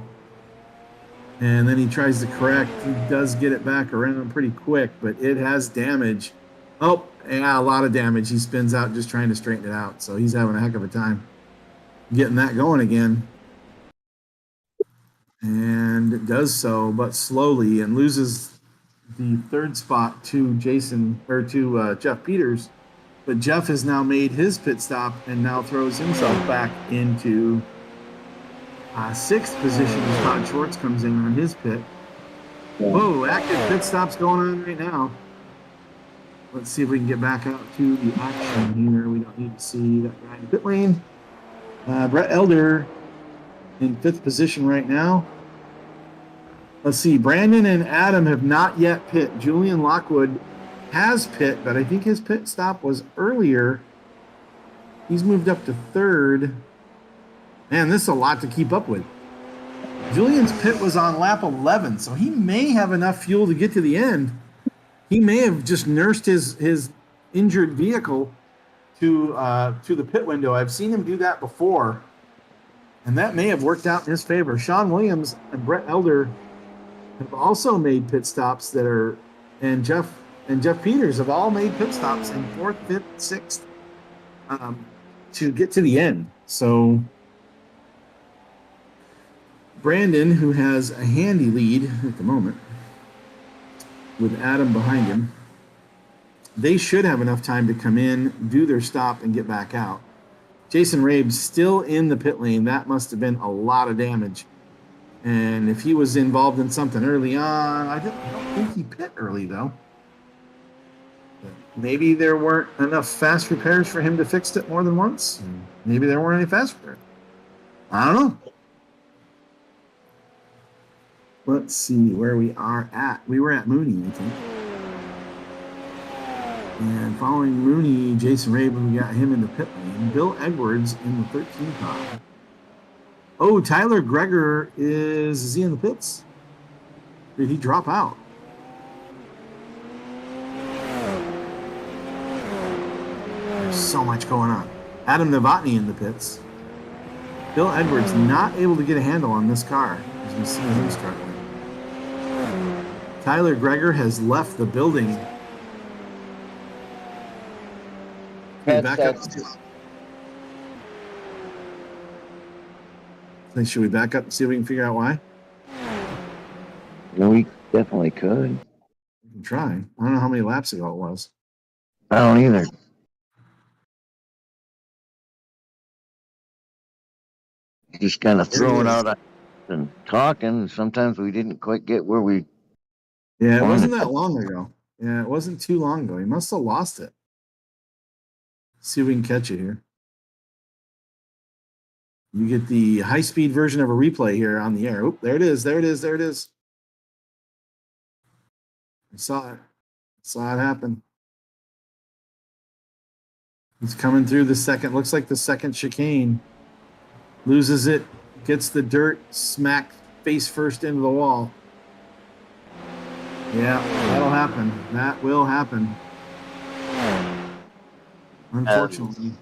And then he tries to correct. He does get it back around pretty quick, but it has damage. Oh, yeah, a lot of damage. He spins out just trying to straighten it out. So he's having a heck of a time getting that going again. And does so, but slowly, and loses the 3rd spot to Jeff Peters. But Jeff has now made his pit stop and now throws himself back into 6th position as Todd Schwartz comes in on his pit. Whoa, active pit stops going on right now. Let's see if we can get back out to the action here. We don't need to see that guy in the pit lane. Brett Elder in 5th position right now. Let's see. Brandon and Adam have not yet pit. Julian Lockwood has pit, but I think his pit stop was earlier. He's moved up to 3rd. Man, this is a lot to keep up with. Julian's pit was on lap 11, so he may have enough fuel to get to the end. He may have just nursed his injured vehicle to the pit window. I've seen him do that before, and that may have worked out in his favor. Sean Williams and Brett Elder have also made pit stops and Jeff Peters have all made pit stops in 4th, 5th, 6th to get to the end. So Brandon, who has a handy lead at the moment with Adam behind him, they should have enough time to come in, do their stop, and get back out. Jason Rabe's still in the pit lane. That must have been a lot of damage. And if he was involved in something early on, I don't think he pit early, though. Maybe there weren't enough fast repairs for him to fix it more than once. Maybe there weren't any fast repairs. I don't know. Let's see where we are at. We were at Mooney, I think. And following Mooney, Jason Rabe, we got him in the pit lane. Bill Edwards in the 13th car. Oh, Tyler Greger is he in the pits? Did he drop out? There's so much going on. Adam Novotny in the pits. Bill Edwards not able to get a handle on this car, as we see him struggling. Tyler Greger has left the building. Back up. Should we back up and see if we can figure out why? We definitely could. We can try. I don't know how many laps ago it was. I don't either. Just kind of throwing out and talking. Sometimes we didn't quite get where we. Yeah, it wasn't that long ago. Yeah, it wasn't too long ago. He must have lost it. See if we can catch it here. You get the high-speed version of a replay here on the air. Oh, there it is. There it is. There it is. I saw it. Saw it happen. He's coming through the second. Looks like the second chicane. Loses it. Gets the dirt. Smacked face first into the wall. Yeah, that'll happen. That will happen. Unfortunately.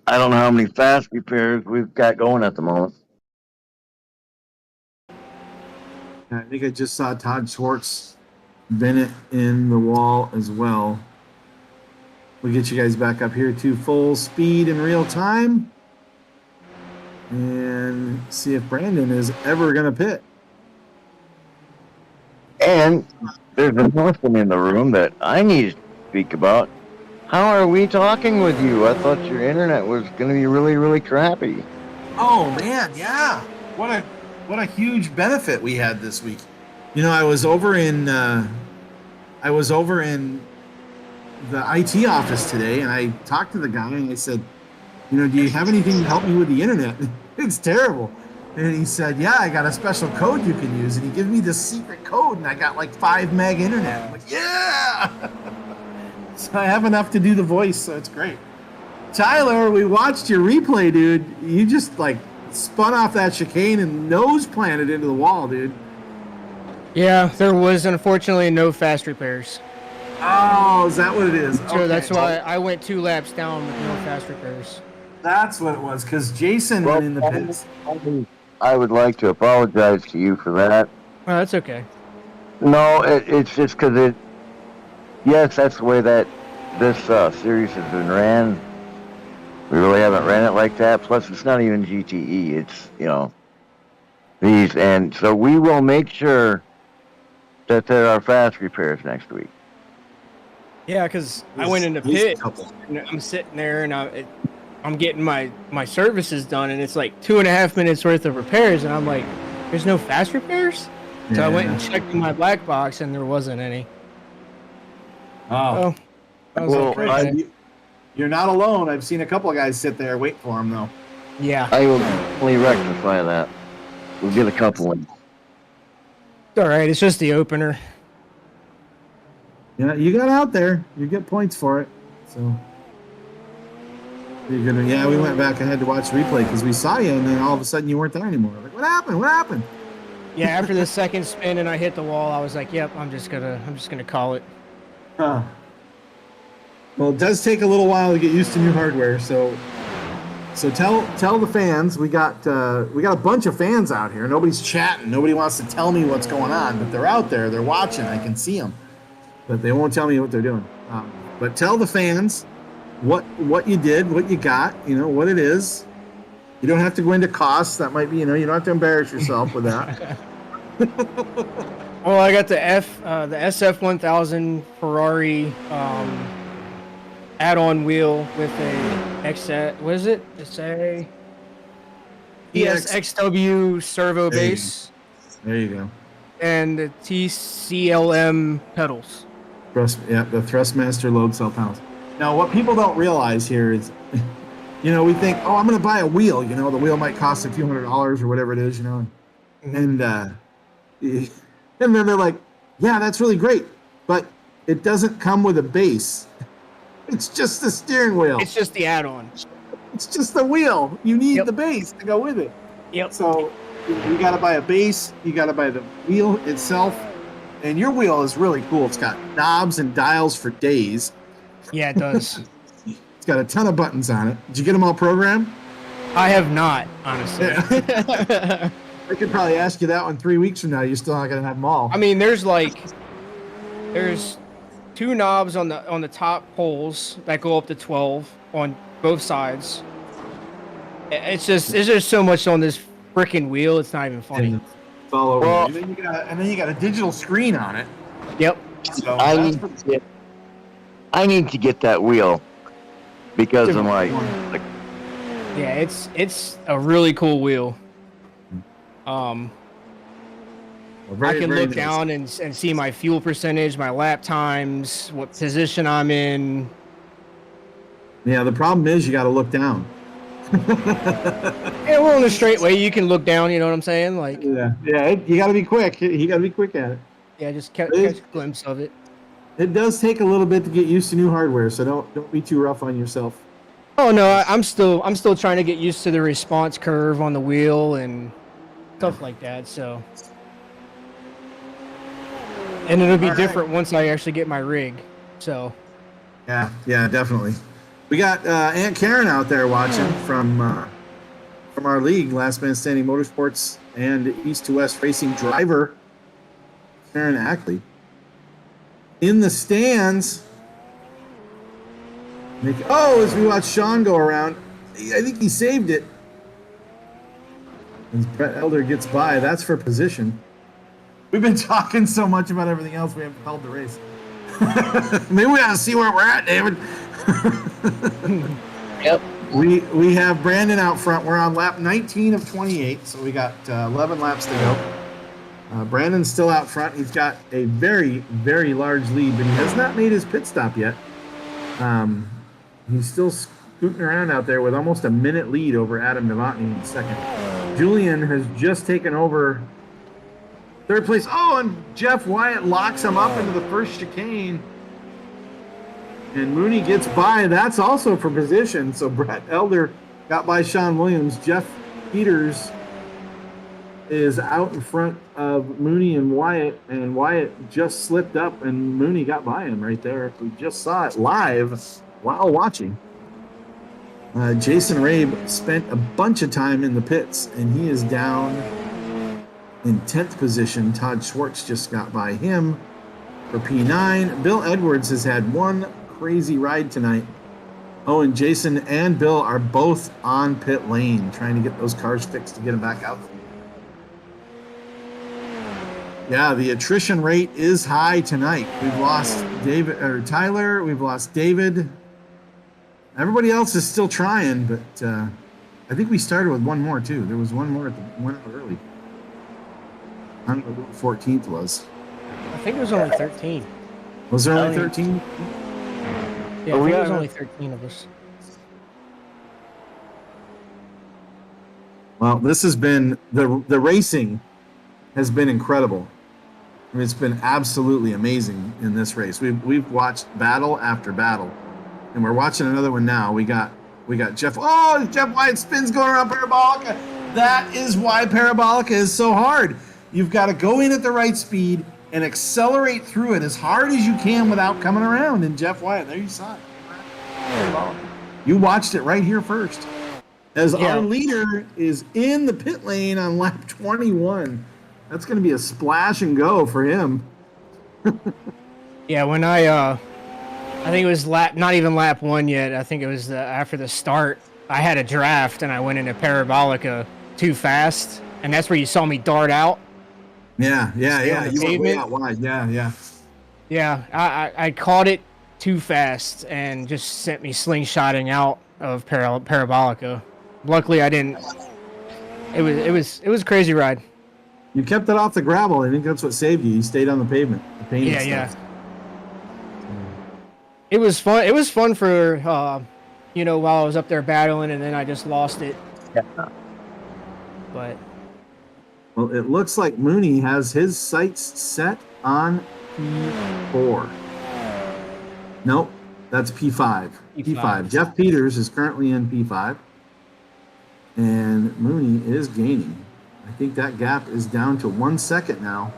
I don't know how many fast repairs we've got going at the moment. I think I just saw Todd Schwartz Bennett in the wall as well. We'll get you guys back up here to full speed in real time. And see if Brandon is ever going to pit. And there's another thing in the room that I need to speak about. How are we talking with you? I thought your internet was going to be really, really crappy. Oh man, yeah. What a huge benefit we had this week. You know, I was over in the IT office today, and I talked to the guy, and I said, you know, do you have anything to help me with the internet? It's terrible. And he said, yeah, I got a special code you can use. And he gave me this secret code, and I got like 5 meg internet. I'm like, yeah. So I have enough to do the voice, so it's great. Tyler, we watched your replay, dude. You just like spun off that chicane and nose planted into the wall, dude. Yeah, there was unfortunately no fast repairs. Oh, is that what it is? So Okay. that's why I went 2 laps down with no fast repairs. That's what it was, because Jason went in the pits. I would like to apologize to you for that. Oh, that's okay. No, it's just because yes, that's the way that this series has been ran. We really haven't ran it like that. Plus, it's not even GTE. It's, you know, these. And so we will make sure that there are fast repairs next week. Yeah, because I went in the pit, and I'm sitting there, and I'm getting my services done, and it's like 2.5 minutes worth of repairs, and I'm like, there's no fast repairs? So I went and checked in my black box, and there wasn't any. Oh. So I was Well, like, okay. You're not alone. I've seen a couple of guys sit there wait for him, though. Yeah. I will definitely rectify that. We'll get a couple in. It's all right. It's just the opener. Yeah, you got out there. You get points for it. So you're gonna. Yeah, we went back ahead to watch replay because we saw you, and then all of a sudden you weren't there anymore. Like, what happened? What happened? Yeah, after the second spin and I hit the wall, I was like, "Yep, I'm just gonna call it." Huh. Well, it does take a little while to get used to new hardware. So tell the fans we got a bunch of fans out here. Nobody's chatting. Nobody wants to tell me what's going on, but they're out there. They're watching. I can see them, but they won't tell me what they're doing. But tell the fans what you did, what you got. You know what it is. You don't have to go into costs. That might be, you don't have to embarrass yourself with that. Well, I got the SF1000 Ferrari add-on wheel with a what is it? It's a ESXW servo base. There you go. And the TCLM pedals. The Thrustmaster load cell panels. Now, what people don't realize here is, we think, oh, I'm going to buy a wheel. The wheel might cost a few $100s or whatever it is, and then they're like, yeah, that's really great, but it doesn't come with a base. It's just the steering wheel. It's just the add-on. It's just the wheel. You need the base to go with it. Yep. So you got to buy a base. You got to buy the wheel itself. And your wheel is really cool. It's got knobs and dials for days. Yeah, it does. It's got a ton of buttons on it. Did you get them all programmed? I have not, honestly. Yeah. I could probably ask you that one 3 weeks from now. You're still not gonna have them all. I mean, there's 2 knobs on the top poles that go up to 12 on both sides. It's just so much on this freaking wheel. It's not even funny. And it's all over. Well- and then you got a digital screen on it. Yep. So I that's need to get that wheel because I'm like, Yeah, it's a really cool wheel. very, I can very look nice. down and see my fuel percentage, my lap times, what position I'm in. Yeah, the problem is you got to look down. Yeah, well, in a straight way, you can look down. You know what I'm saying? Like, Yeah, you got to be quick. You got to be quick at it. yeah, just catch a glimpse of it. It does take a little bit to get used to new hardware, so don't be too rough on yourself. Oh no, I'm still trying to get used to the response curve on the wheel and stuff like that. So, and it'll be different once I actually get my rig. So, Yeah, definitely. We got Aunt Karen out there watching from our league, Last Man Standing Motorsports and East to West Racing driver, Karen Ackley. In the stands. As we watch Sean go around, I think he saved it. As Brett Elder gets by, that's for position. We've been talking so much about everything else, we haven't called the race. Maybe we ought to see where we're at, David. yep. We have Brandon out front. We're on lap 19 of 28, so we got 11 laps to go. Brandon's still out front. He's got a very, very large lead, but he has not made his pit stop yet. He's still scooting around out there with almost a minute lead over Adam Novotny in second. Julian has just taken over third place. Oh, and Jeff Wyatt locks him up into the first chicane. And Mooney gets by. That's also for position. So Brett Elder got by Sean Williams. Jeff Peters is out in front of Mooney and Wyatt just slipped up, and Mooney got by him right there. We just saw it live while watching. Jason Rabe spent a bunch of time in the pits, and he is down in 10th position. Todd Schwartz just got by him for P9. Bill Edwards has had one crazy ride tonight. Oh, and Jason and Bill are both on pit lane trying to get those cars fixed to get them back out. Yeah, the attrition rate is high tonight. We've lost Tyler. We've lost David. Everybody else is still trying, but I think we started with one more too. There was one more at the one out early. I don't know what 14th was. I think it was only 13. Was there only 13? Yeah, I think it was only 13 of us. Well, this has been the racing has been incredible. I mean, it's been absolutely amazing in this race. We've watched battle after battle, and we're watching another one now. We got Jeff. Oh, Jeff Wyatt spins going around Parabolica. That is why Parabolica is so hard. You've got to go in at the right speed and accelerate through it as hard as you can without coming around. And Jeff Wyatt, there you saw it. You watched it right here first. As our leader is in the pit lane on lap 21. That's going to be a splash and go for him. Yeah, when I think it was not even lap 1 yet. I think it was after the start. I had a draft and I went into Parabolica too fast, and that's where you saw me dart out. Yeah. You went way pavement. out wide. Yeah. Yeah, I caught it too fast and just sent me slingshotting out of Parabolica. Luckily, I didn't. It was a crazy ride. You kept it off the gravel. I think that's what saved you. You stayed on the pavement. The paint and Yeah. stuff. It was fun. It was fun for while I was up there battling, and then I just lost it. Yeah. But Well, it looks like Mooney has his sights set on P4. Nope, that's P5. P5. Jeff Peters is currently in P5. And Mooney is gaining. I think that gap is down to 1 second now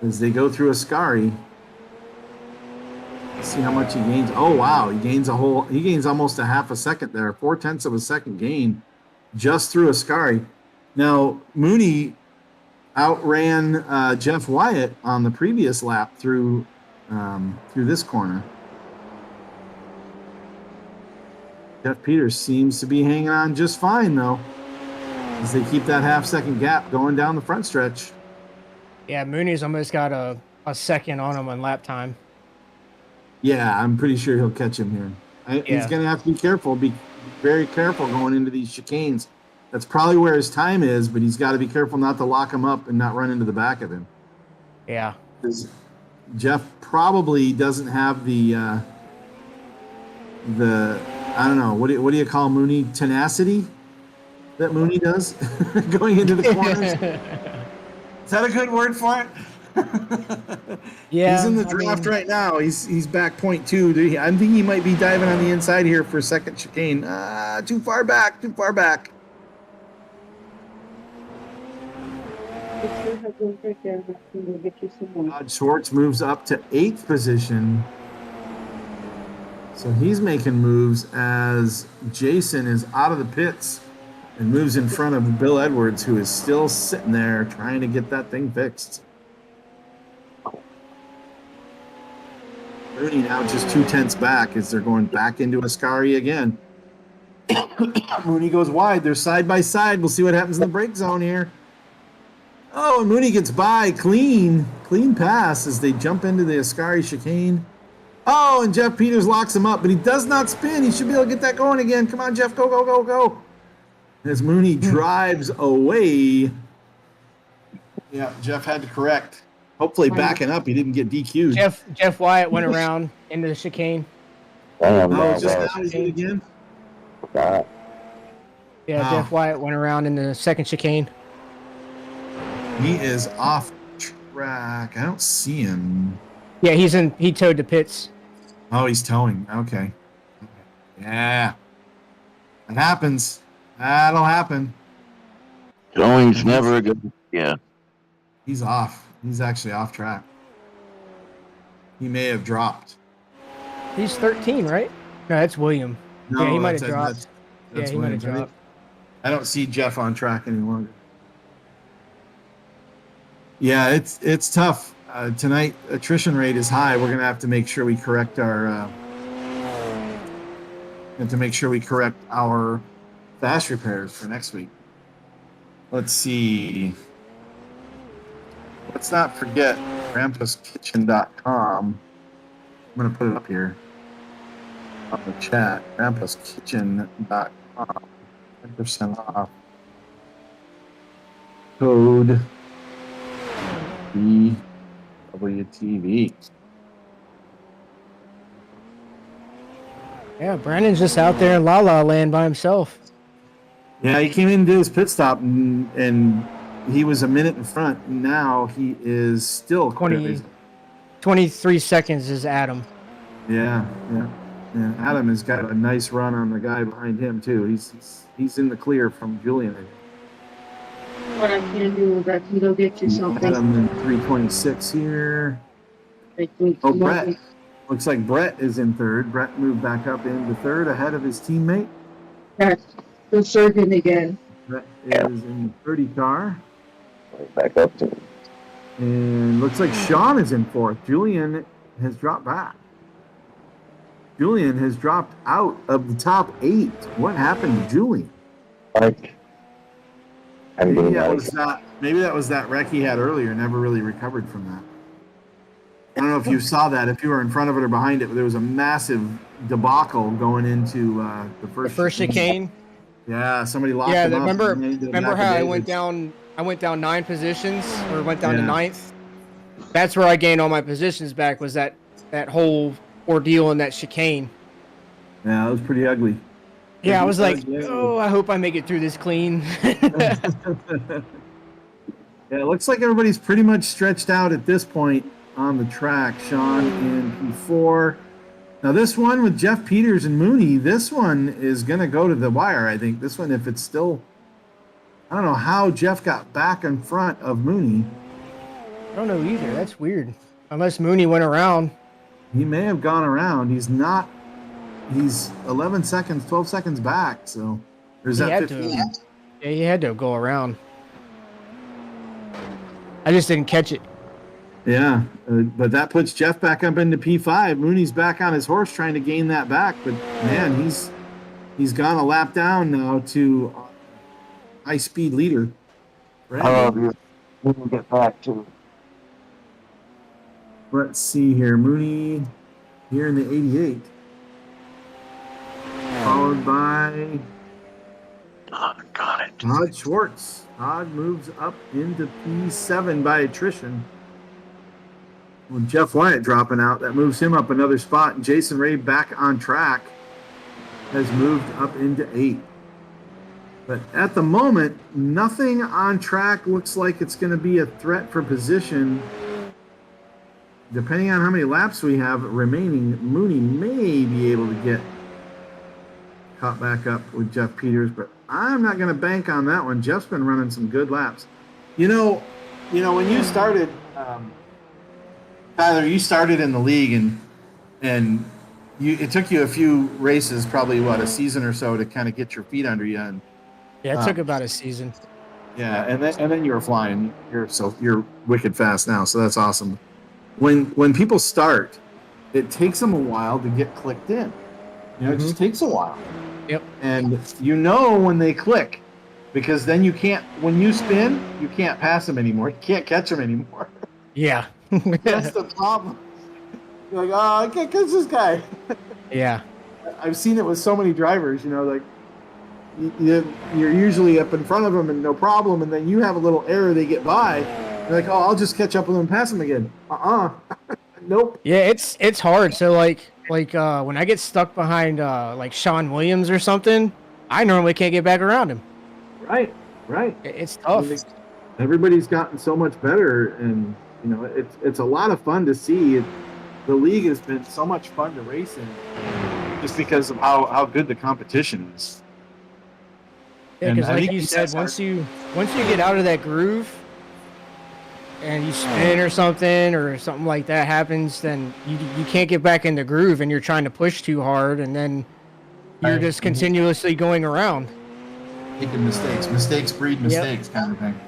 as they go through Ascari. Let's see how much he gains. Oh, wow. He gains almost a half a second there. 0.4 of a second gain just through Ascari. Now, Mooney outran Jeff Wyatt on the previous lap through this corner. Jeff Peters seems to be hanging on just fine, though, as they keep that half-second gap going down the front stretch. Yeah, Mooney's almost got a second on him on lap time. Yeah, I'm pretty sure he'll catch him here. He's going to have to be careful, be very careful going into these chicanes. That's probably where his time is, but he's got to be careful not to lock him up and not run into the back of him. Yeah. Because Jeff probably doesn't have the I don't know, what do you call Mooney, tenacity that Mooney does going into the corners? Is that a good word for it? Yeah. He's in the draft right now. He's back 0.2. I think he might be diving on the inside here for a second chicane. Too far back. Todd Schwartz moves up to 8th position. So he's making moves as Jason is out of the pits and moves in front of Bill Edwards, who is still sitting there trying to get that thing fixed. Mooney now just 2/10 back as they're going back into Ascari again. Mooney goes wide. They're side by side. We'll see what happens in the brake zone here. Oh, and Mooney gets by. Clean pass as they jump into the Ascari chicane. Oh, and Jeff Peters locks him up, but he does not spin. He should be able to get that going again. Come on, Jeff. Go. As Mooney drives away. Yeah, Jeff had to correct. Hopefully backing up, he didn't get DQ'd. Jeff Wyatt went around into the chicane. Oh, just now he's in again? Yeah, Jeff Wyatt went around in the second chicane. He is off track. I don't see him. Yeah, he towed the pits. Oh, he's towing. Okay. Yeah. That happens. That'll happen. Towing's never a good. Yeah. He's off. He's actually off track. He may have dropped. He's 13, right? No, that's William. No, yeah, he might have dropped. That's he might have dropped. I don't see Jeff on track any longer. Yeah, it's tough. Tonight, attrition rate is high. We're going to have to make sure we correct our fast repairs for next week. Let's see. Let's not forget grandpaskitchen.com. I'm going to put it up here on the chat. grandpaskitchen.com. 10% off. Code WTV. Yeah, Brandon's just out there in La La Land by himself. Yeah, he came in and did his pit stop, and he was a minute in front. Now he is still 23 seconds is Adam. Yeah. Adam has got a nice run on the guy behind him too. He's in the clear from Julian. What I can do is I can go get you something. Adam in 326 here. Oh, Brett. Looks like Brett is in third. Brett moved back up into third ahead of his teammate. That's the surgeon again. Brett is in the 30 car. Back up to. And looks like Sean is in fourth. Julian has dropped back. Julian has dropped out of the top 8. What happened to Julian? Maybe that was that wreck he had earlier. Never really recovered from that. I don't know if you saw that. If you were in front of it or behind it, but there was a massive debacle going into the first chicane. Yeah, somebody locked him up. Remember how I went down 9 positions, or went down to 9th? That's where I gained all my positions back, was that whole ordeal in that chicane. Yeah, it was pretty ugly. Yeah, I was like, oh, I hope I make it through this clean. Yeah, it looks like everybody's pretty much stretched out at this point on the track. Sean in P4. Now this one with Jeff Peters and Mooney, this one is going to go to the wire, I think. This one, if it's still... I don't know how Jeff got back in front of Mooney. I don't know either. That's weird. Unless Mooney went around. He may have gone around. He's 11 seconds, 12 seconds back. So there's that 15. Yeah, he had to go around. I just didn't catch it. Yeah, but that puts Jeff back up into P5. Mooney's back on his horse trying to gain that back, but man, he's gone a lap down now to high speed leader. We can get back to. Let's see here, Mooney here in the 88, followed by Got it. Todd Schwartz. Todd moves up into P7 by attrition. With Jeff Wyatt dropping out, that moves him up another spot. And Jason Ray back on track has moved up into 8. But at the moment, nothing on track looks like it's going to be a threat for position. Depending on how many laps we have remaining, Mooney may be able to get caught back up with Jeff Peters, but I'm not going to bank on that one. Jeff's been running some good laps. You know, when you started, Tyler, you started in the league, and it took you a few races, probably a season or so, to kind of get your feet under you. And Yeah, it took about a season. yeah, and then you were flying. You're wicked fast now, so that's awesome. When people start, it takes them a while to get clicked in. It just takes a while. Yep. And when they click, because then when you spin, you can't pass them anymore. You can't catch them anymore. Yeah. That's the problem. You're like, oh, I can't catch this guy. Yeah. I've seen it with so many drivers, like you're usually up in front of them and no problem, and then you have a little error, they get by. You're like, oh, I'll just catch up with them and pass them again. Nope. Yeah, it's hard. So like when I get stuck behind like Sean Williams or something, I normally can't get back around him. Right. It's tough. Everybody's gotten so much better, and it's a lot of fun to see. The league has been so much fun to race in, just because of how good the competition is. Yeah, because like you said, once you get out of that groove and you spin or something like that happens, then you can't get back in the groove, and you're trying to push too hard, and then you're just continuously going around. Making mistakes breed mistakes, kind of thing.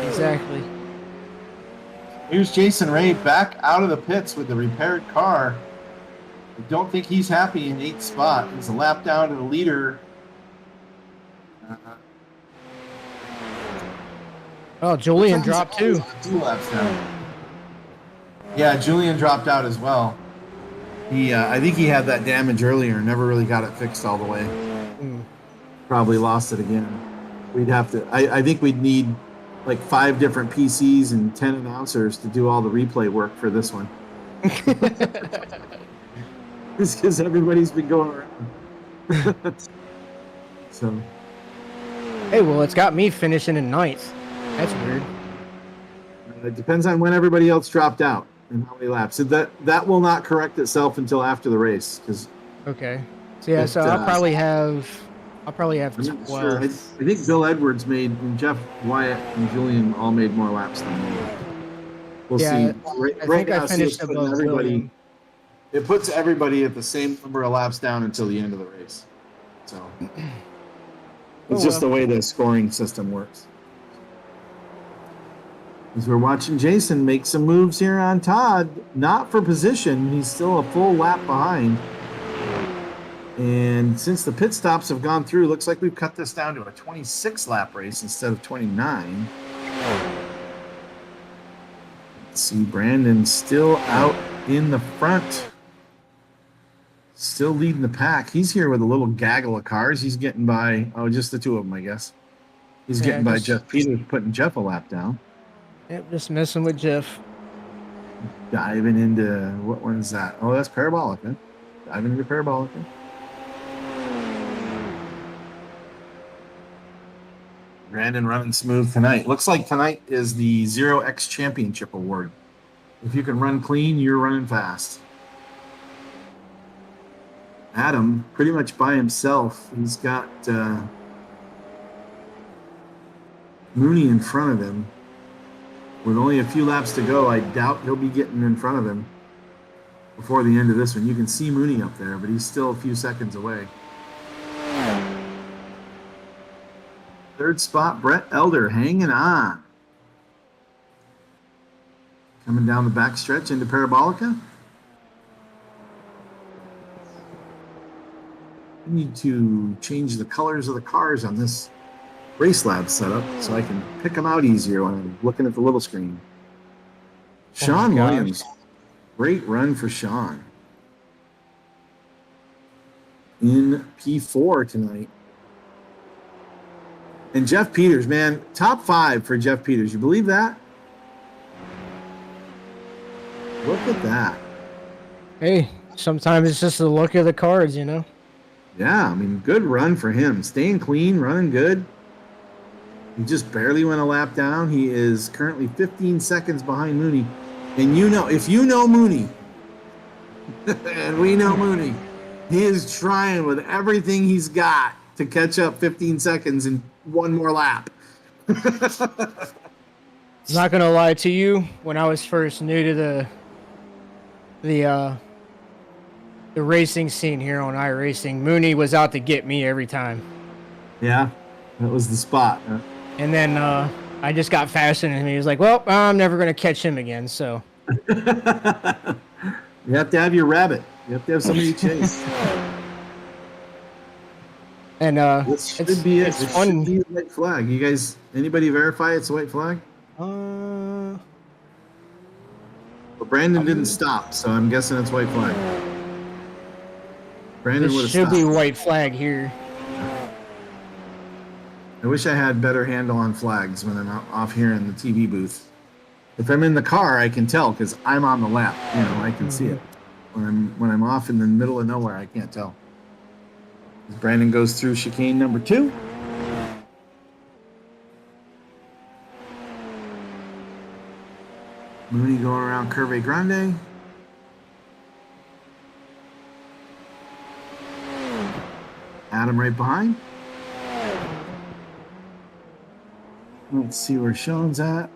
Exactly. Here's Jason Ray back out of the pits with the repaired car. I don't think he's happy in 8th spot. He's a lap down to the leader. Oh, Julian dropped too. 2 laps down. Yeah, Julian dropped out as well. I think he had that damage earlier, never really got it fixed all the way. Probably lost it again. We'd have to. I think we'd need like 5 different PCs and 10 announcers to do all the replay work for this one. Just because everybody's been going around. So. Hey, well, it's got me finishing in 9th. That's weird. It depends on when everybody else dropped out and how many laps. So that will not correct itself until after the race. Okay. So yeah, I'll probably have 12. Sure. I think Bill Edwards and Jeff Wyatt and Julian all made more laps than me. We'll see. I Right think now, I finished putting above William. It puts everybody at the same number of laps down until the end of the race. So it's just the way the scoring system works. As we're watching Jason make some moves here on Todd, not for position. He's still a full lap behind. And since the pit stops have gone through, looks like we've cut this down to a 26 lap race instead of 29. Let's see, Brandon still out in the front. Still leading the pack. He's here with a little gaggle of cars. He's getting by, just the 2 of them, I guess. He's getting by Jeff Peters, putting Jeff a lap down. Yep, just messing with Jeff. Diving into, what one is that? Oh, that's Parabolica. Diving into Parabolica. Brandon running smooth tonight. Looks like tonight is the 0X Championship Award. If you can run clean, you're running fast. Adam, pretty much by himself. He's got Mooney in front of him. With only a few laps to go, I doubt he'll be getting in front of him before the end of this one. You can see Mooney up there, but he's still a few seconds away. 3rd spot, Brett Elder hanging on. Coming down the back stretch into Parabolica. I need to change the colors of the cars on this Race Lab setup so I can pick them out easier when I'm looking at the little screen. Sean Williams. Great run for Sean. In P4 tonight. And Jeff Peters, man, top 5 for Jeff Peters. You believe that? Look at that. Hey, sometimes it's just the look of the cards, you know? Yeah, I mean, good run for him. Staying clean, running good. He just barely went a lap down. He is currently 15 seconds behind Mooney. And you know, if you know Mooney, and we know Mooney, he is trying with everything he's got to catch up 15 seconds in one more lap. I'm not gonna lie to you. When I was first new to the racing scene here on iRacing, Mooney was out to get me every time. Yeah, that was the spot. Huh? And then I just got faster than him. He was like, "Well, I'm never gonna catch him again." So You have to have your rabbit. You have to have somebody to chase. And This should be it. It's It fun. should be a white flag. You guys, anybody verify it's a white flag? Uh, But Brandon didn't stop, so I'm guessing it's white flag. Brandon would this have should stopped. be white flag here. I wish I had better handle on flags when I'm off here in the TV booth. If I'm in the car, I can tell because I'm on the lap. You know, I can see it. When I'm off in the middle of nowhere, I can't tell. As Brandon goes through chicane number 2. Mooney going around Curve Grande. Adam right behind. Let's see where Sean's at.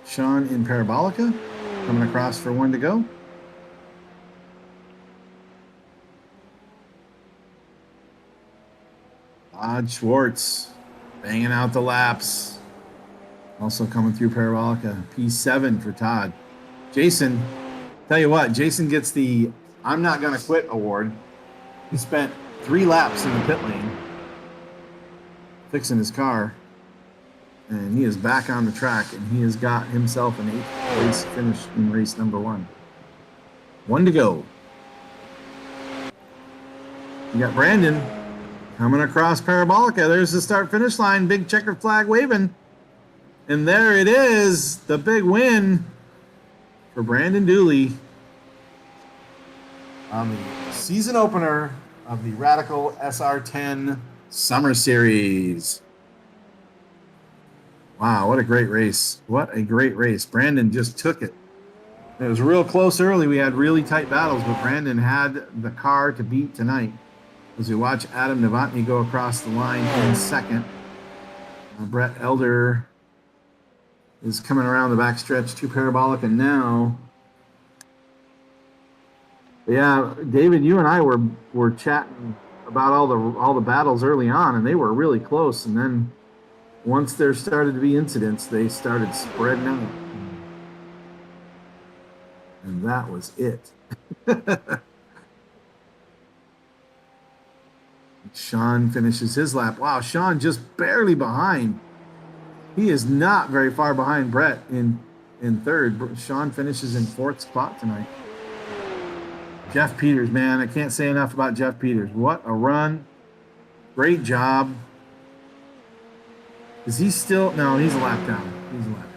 Sean in Parabolica. Coming across for one to go. Todd Schwartz banging out the laps. Also coming through Parabolica. P7 for Todd. Jason, tell you what, Jason gets the I'm Not Gonna Quit award. He spent 3 laps in the pit lane fixing his car. And he is back on the track, and he has got himself an 8th place finish in race number 1. 1 to go. You got Brandon coming across Parabolica. There's the start-finish line. Big checkered flag waving. And there it is, the big win for Brandon Dooley on the season opener of the Radical SR10 Summer Series. Wow, what a great race. What a great race. Brandon just took it. It was real close early. We had really tight battles, but Brandon had the car to beat tonight. As we watch Adam Novotny go across the line in second. Brett Elder is coming around the backstretch to Parabolica now. But yeah, David, you and I were chatting about all the battles early on, and they were really close. And then once there started to be incidents, they started spreading out. And that was it. Sean finishes his lap. Wow, Sean just barely behind. He is not very far behind Brett in third. Sean finishes in 4th spot tonight. Jeff Peters, man, I can't say enough about Jeff Peters. What a run. Great job. Is he still? No, he's a lap down. He's a lap down.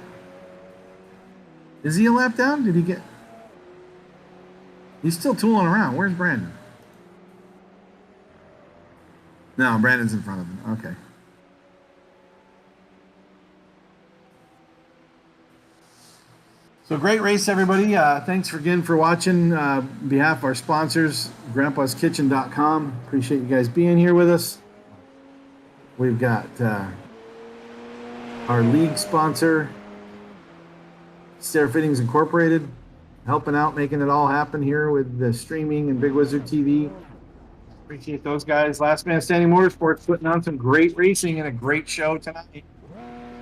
Is he a lap down? Did he get? He's still tooling around. Where's Brandon? No, Brandon's in front of him. Okay. So great race, everybody. Thanks again for watching. On behalf of our sponsors, grandpaskitchen.com. Appreciate you guys being here with us. We've got our league sponsor, Stair Fittings Incorporated, helping out, making it all happen here with the streaming and Big Wizard TV. Appreciate those guys. Last Man Standing Motorsports putting on some great racing and a great show tonight.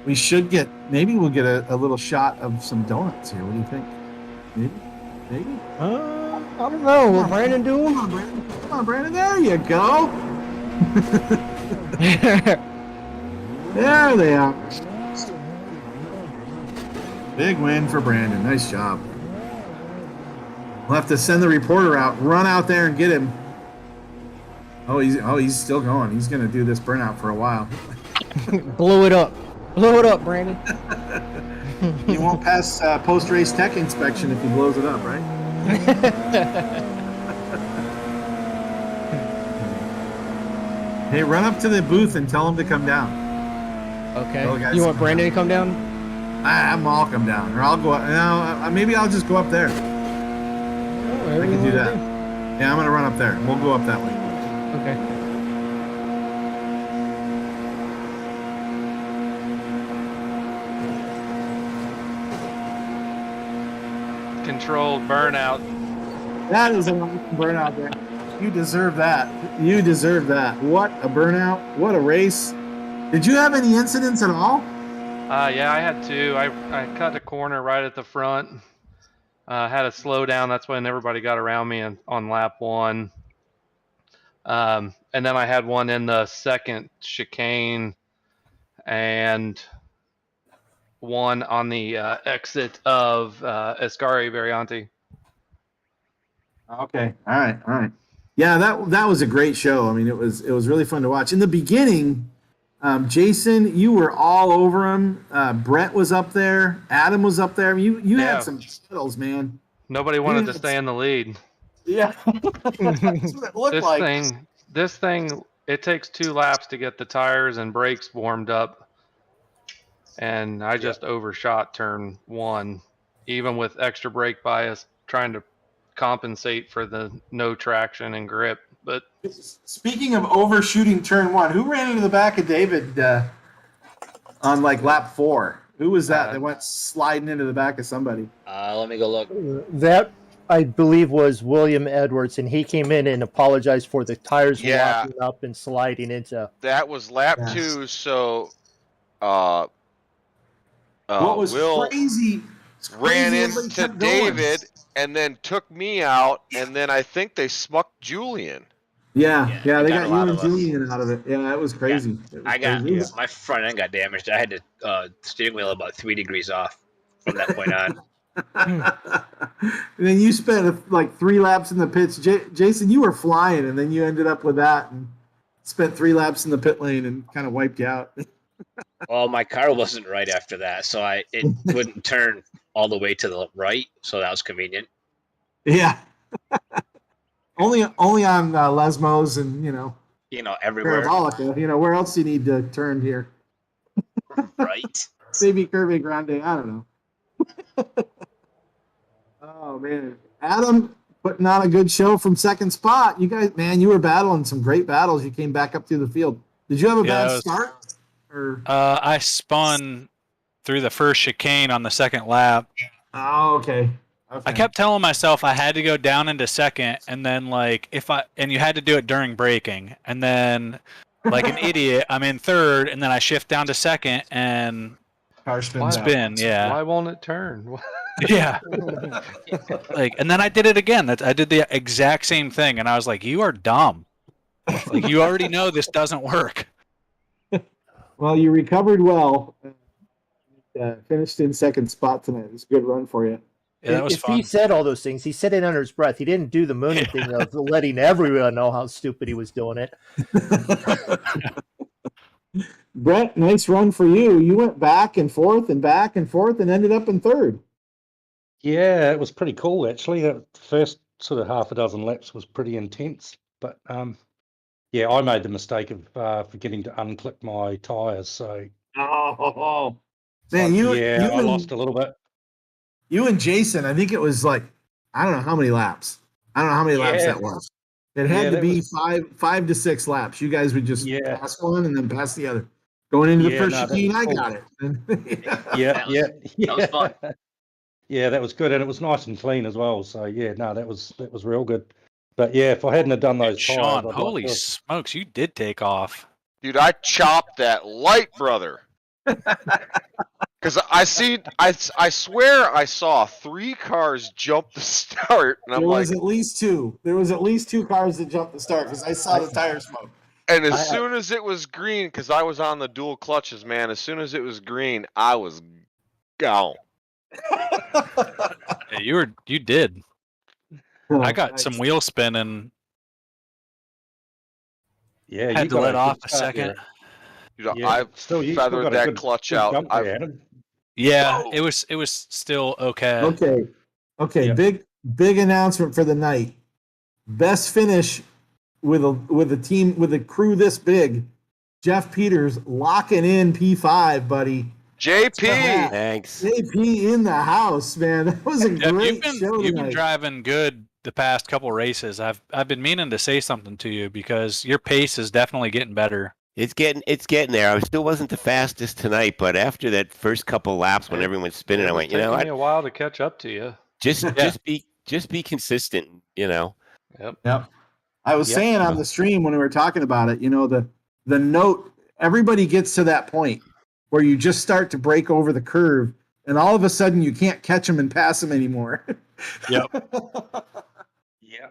We should maybe we'll get a little shot of some donuts here. What do you think? Maybe? I don't know. Will Brandon do Come them? on, Brandon. Come on, Brandon. There you go. There they are. Big win for Brandon. Nice job. We'll have to send the reporter out. Run out there and get him. Oh, he's still going. He's going to do this burnout for a while. Blow it up. Blow it up, Brandon. He won't pass post-race tech inspection if he blows it up, right? Hey, run up to the booth and tell him to come down. Okay. Tell the guys You to want Brandon to come down? I'll come down, or I'll go. No, maybe I'll just go up there. I can do that. Yeah, I'm gonna run up there. We'll go up that way. Okay. Controlled burnout. That is a burnout there. You deserve that. You deserve that. What a burnout. What a race. Did you have any incidents at all? Yeah, I had two. I cut a corner right at the front. Had to slow down. That's when everybody got around me on lap one. And then I had one in the second chicane and one on the exit of Escari Varianti. Okay. All right. Yeah, that was a great show. I mean, it was really fun to watch. In the beginning, Jason, you were all over him. Brett was up there. Adam was up there. I mean, you had some battles, man. Nobody wanted to stay in the lead. Yeah. That's what it looked like. This thing, it takes 2 laps to get the tires and brakes warmed up. And I just overshot turn 1, even with extra brake bias, trying to compensate for the no traction and grip. But Speaking of overshooting turn 1, who ran into the back of David on like lap 4? Who was that that went sliding into the back of somebody? Let me go look. That, I believe, was William Edwards, and he came in and apologized for the tires locking up and sliding into. That was lap 2, so what was Will crazy ran everybody into kept going. David and then took me out, and then I think they smucked Julian. Yeah, they got got a you lot and of us. Julian out of it. Yeah, it was crazy. It was crazy. My front end got damaged. I had the steering wheel about 3 degrees off from that point on. And then you spent like 3 laps in the pits. Jason, you were flying, and then you ended up with that and spent 3 laps in the pit lane and kind of wiped you out. Well, my car wasn't right after that, so it wouldn't turn all the way to the right, so that was convenient. Yeah. only on Lesmos and Everywhere. Parabolica. Where else do you need to turn here? Right. Maybe Curve Grande. I don't know. Oh man, Adam putting on a good show from second spot. You guys, man, you were battling some great battles. You came back up through the field. Did you have a bad start? Or I spun through the first chicane on the second lap. Oh, okay. I kept telling myself I had to go down into second, and then and you had to do it during braking, and then like an idiot, I'm in third, and then I shift down to second and car spins spin. Yeah. why won't it turn? Yeah. And then I did it again. I did the exact same thing, and I was like, "You are dumb. Like you already know this doesn't work." Well, you recovered well. Finished in second spot tonight. It was a good run for you. Yeah, that was fun. He said all those things. He said it under his breath. He didn't do the mooning thing of letting everyone know how stupid he was doing it. Brett, nice run for you. You went back and forth and ended up in third. Yeah, it was pretty cool actually. The first sort of half a dozen laps was pretty intense, but yeah, I made the mistake of forgetting to unclip my tires. So man, I lost a little bit. You and Jason, I think it was like, I don't know how many laps. I don't know how many laps that was. It had to be 5 to 6 laps. You guys would just pass one and then pass the other. Going into the first chicane, I got it. That was fun. Yeah, that was good, and it was nice and clean as well. So yeah, no, that was real good. But yeah, if I hadn't have done those Sean, tires, holy smokes, you did take off. Dude, I chopped that light, brother. Because I swear I saw 3 cars jump the start, and I'm There like, was at least 2. There was at least 2 cars that jumped the start because I saw the tire smoke. and as soon as it was green, because I was on the dual clutches, man. As soon as it was green, I was gone. Yeah, you did. I got Nice. some wheel spinning. Yeah, Had you to got let a off good a start second. there. You know, Yeah, I've still, you still feathered got a that good, clutch good out. jump there, Adam. Yeah, Whoa. it was still okay. Okay. Yeah. Big announcement for the night. Best finish with a team with a crew this big. Jeff Peters locking in P5, buddy. JP. Thanks. JP in the house, man. That was a Jeff, great show you've been tonight. driving good the past couple races. I've been meaning to say something to you because your pace is definitely getting better. It's getting there. I still wasn't the fastest tonight, but after that first couple laps when everyone's spinning, I went, taking me a while to catch up to you. just be consistent, Yep. I was saying on the stream when we were talking about it, the note, everybody gets to that point where you just start to break over the curve and all of a sudden you can't catch them and pass them anymore. Yep. Yeah.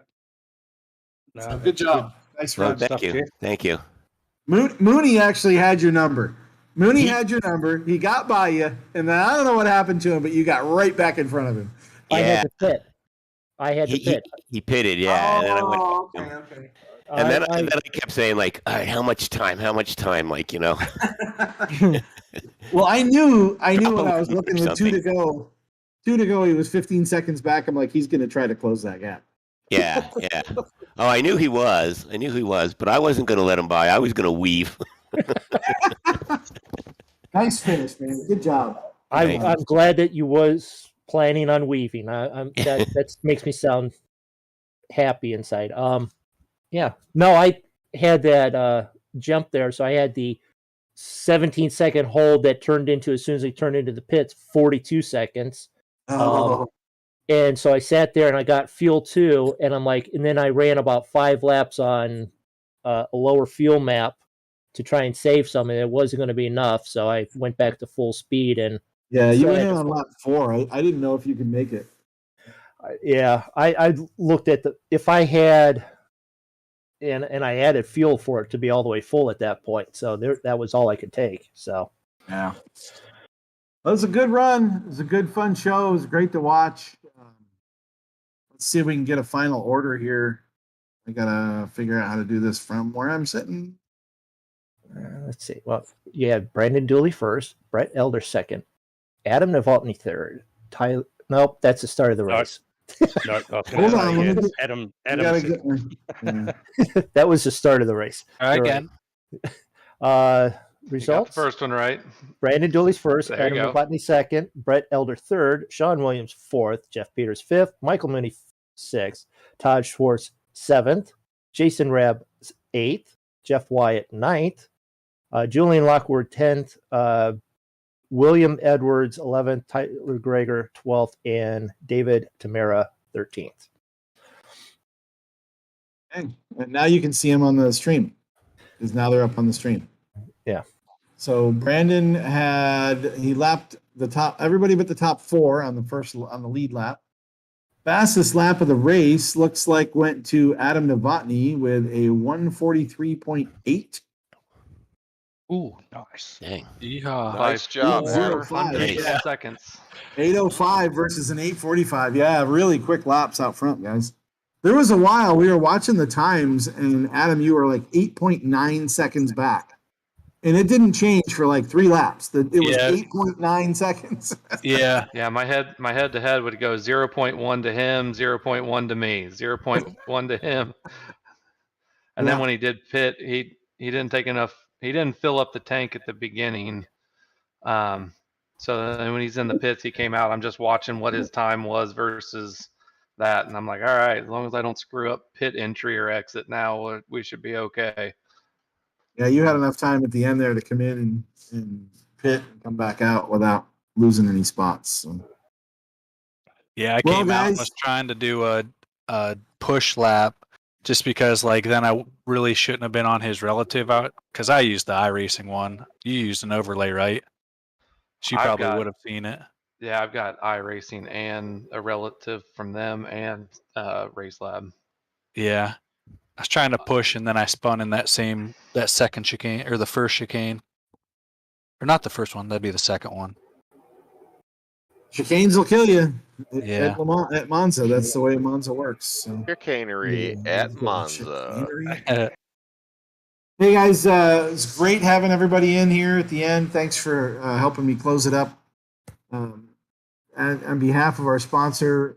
So good job. Nice Well, run. Thank you. Mooney actually had your number. Mooney had your number. He got by you, and then I don't know what happened to him, but you got right back in front of him. Yeah. I had to pit. He pitted, yeah. And then I went. Okay. And then I kept saying, like, all right, how much time? Like, Well, I knew when I was looking with something. 2 to go, he was 15 seconds back. I'm like, he's going to try to close that gap. Yeah. Oh, I knew he was, but I wasn't going to let him by. I was going to weave. Nice finish, man. Good job. I'm glad that you was planning on weaving. That makes me sound happy inside. Yeah. No, I had that jump there, so I had the 17-second hold that turned into, as soon as they turned into the pits, 42 seconds. And so I sat there and I got fuel too, and I'm like, and then I ran about 5 laps on a lower fuel map to try and save some, and it wasn't going to be enough, so I went back to full speed. And yeah, you went in on lap 4. I didn't know if you could make it. Yeah, I looked at if I had, and I added fuel for it to be all the way full at that point, so that was all I could take. So yeah, it was a good run. It was a good, fun show. It was great to watch. Let's see if we can get a final order here. I gotta figure out how to do this from where I'm sitting. Let's see. Well, you had Brandon Dooley first, Brett Elder second, Adam Novotny third, Tyler. Nope, that's the start of the race. No, Hold on, Adam. That was the start of the race. All right, again. Results. You got the first one right. Brandon Dooley's first, There Adam you go. Novotny second, Brett Elder third, Sean Williams fourth, Jeff Peters fifth, Michael Mooney sixth, Todd Schwartz seventh, Jason Rabb eighth, Jeff Wyatt ninth, Julian Lockwood 10th, William Edwards 11th, Tyler Greger 12th, and David Tamara 13th. And now you can see him on the stream, because now they're up on the stream. Yeah. So Brandon he lapped the top, everybody but the top 4 on the lead lap. Fastest lap of the race looks like went to Adam Novotny with a 143.8. Ooh, nice. Dang. Yeehaw. Nice job. 805 seconds. 8:05 versus an 8:45. Yeah, really quick laps out front, guys. There was a while we were watching the times, and Adam, you were like 8.9 seconds back. And it didn't change for like 3 laps. It was 8.9 seconds. Yeah. Yeah, my head to head would go 0.1 to him, 0.1 to me, 0.1 to him. And then when he did pit, he didn't take enough. He didn't fill up the tank at the beginning. So then when he's in the pits, he came out. I'm just watching what his time was versus that, and I'm like, all right, as long as I don't screw up pit entry or exit now, we should be okay. Yeah, you had enough time at the end there to come in and pit and come back out without losing any spots. So. Yeah, I came out and was trying to do a push lap just because, like, then I really shouldn't have been on his relative out because I used the iRacing one. You used an overlay, right? She I've probably got- would have seen it. Yeah, I've got iRacing and a relative from them and Race Lab. Yeah. I was trying to push and then I spun in that second chicane or the first chicane. Or not the first one, that'd be the second one. Chicanes will kill you Yeah. at Monza. That's the way Monza works. So. Chicanery at Monza. Chicanery. Hey guys, it's great having everybody in here at the end. Thanks for helping me close it up. And on behalf of our sponsor,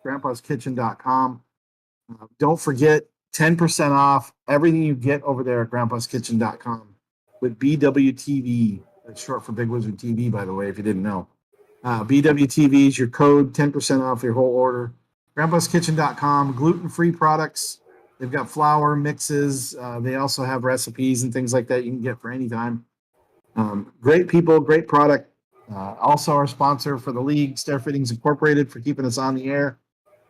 grandpaskitchen.com, don't forget 10% off everything you get over there at grandpaskitchen.com with BWTV. That's short for Big Wizard TV, by the way, if you didn't know. BWTV is your code, 10% off your whole order. grandpaskitchen.com, gluten-free products. They've got flour mixes. They also have recipes and things like that you can get for any time. Great people, great product. Also our sponsor for the league, Stair Fittings Incorporated, for keeping us on the air.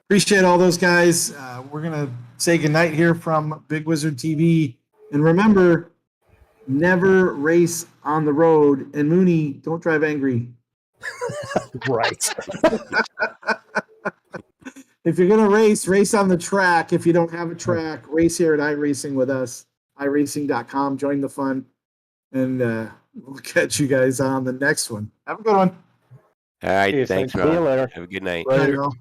Appreciate all those guys. We're going to say goodnight here from Big Wizard TV. And remember, never race on the road. And Mooney, don't drive angry. Right. If you're going to race on the track. If you don't have a track, race here at iRacing with us, iRacing.com. Join the fun. And we'll catch you guys on the next one. Have a good one. All right. Cheers, Thanks, thanks. See you Ron. later. Have a good night. Bye, y'all.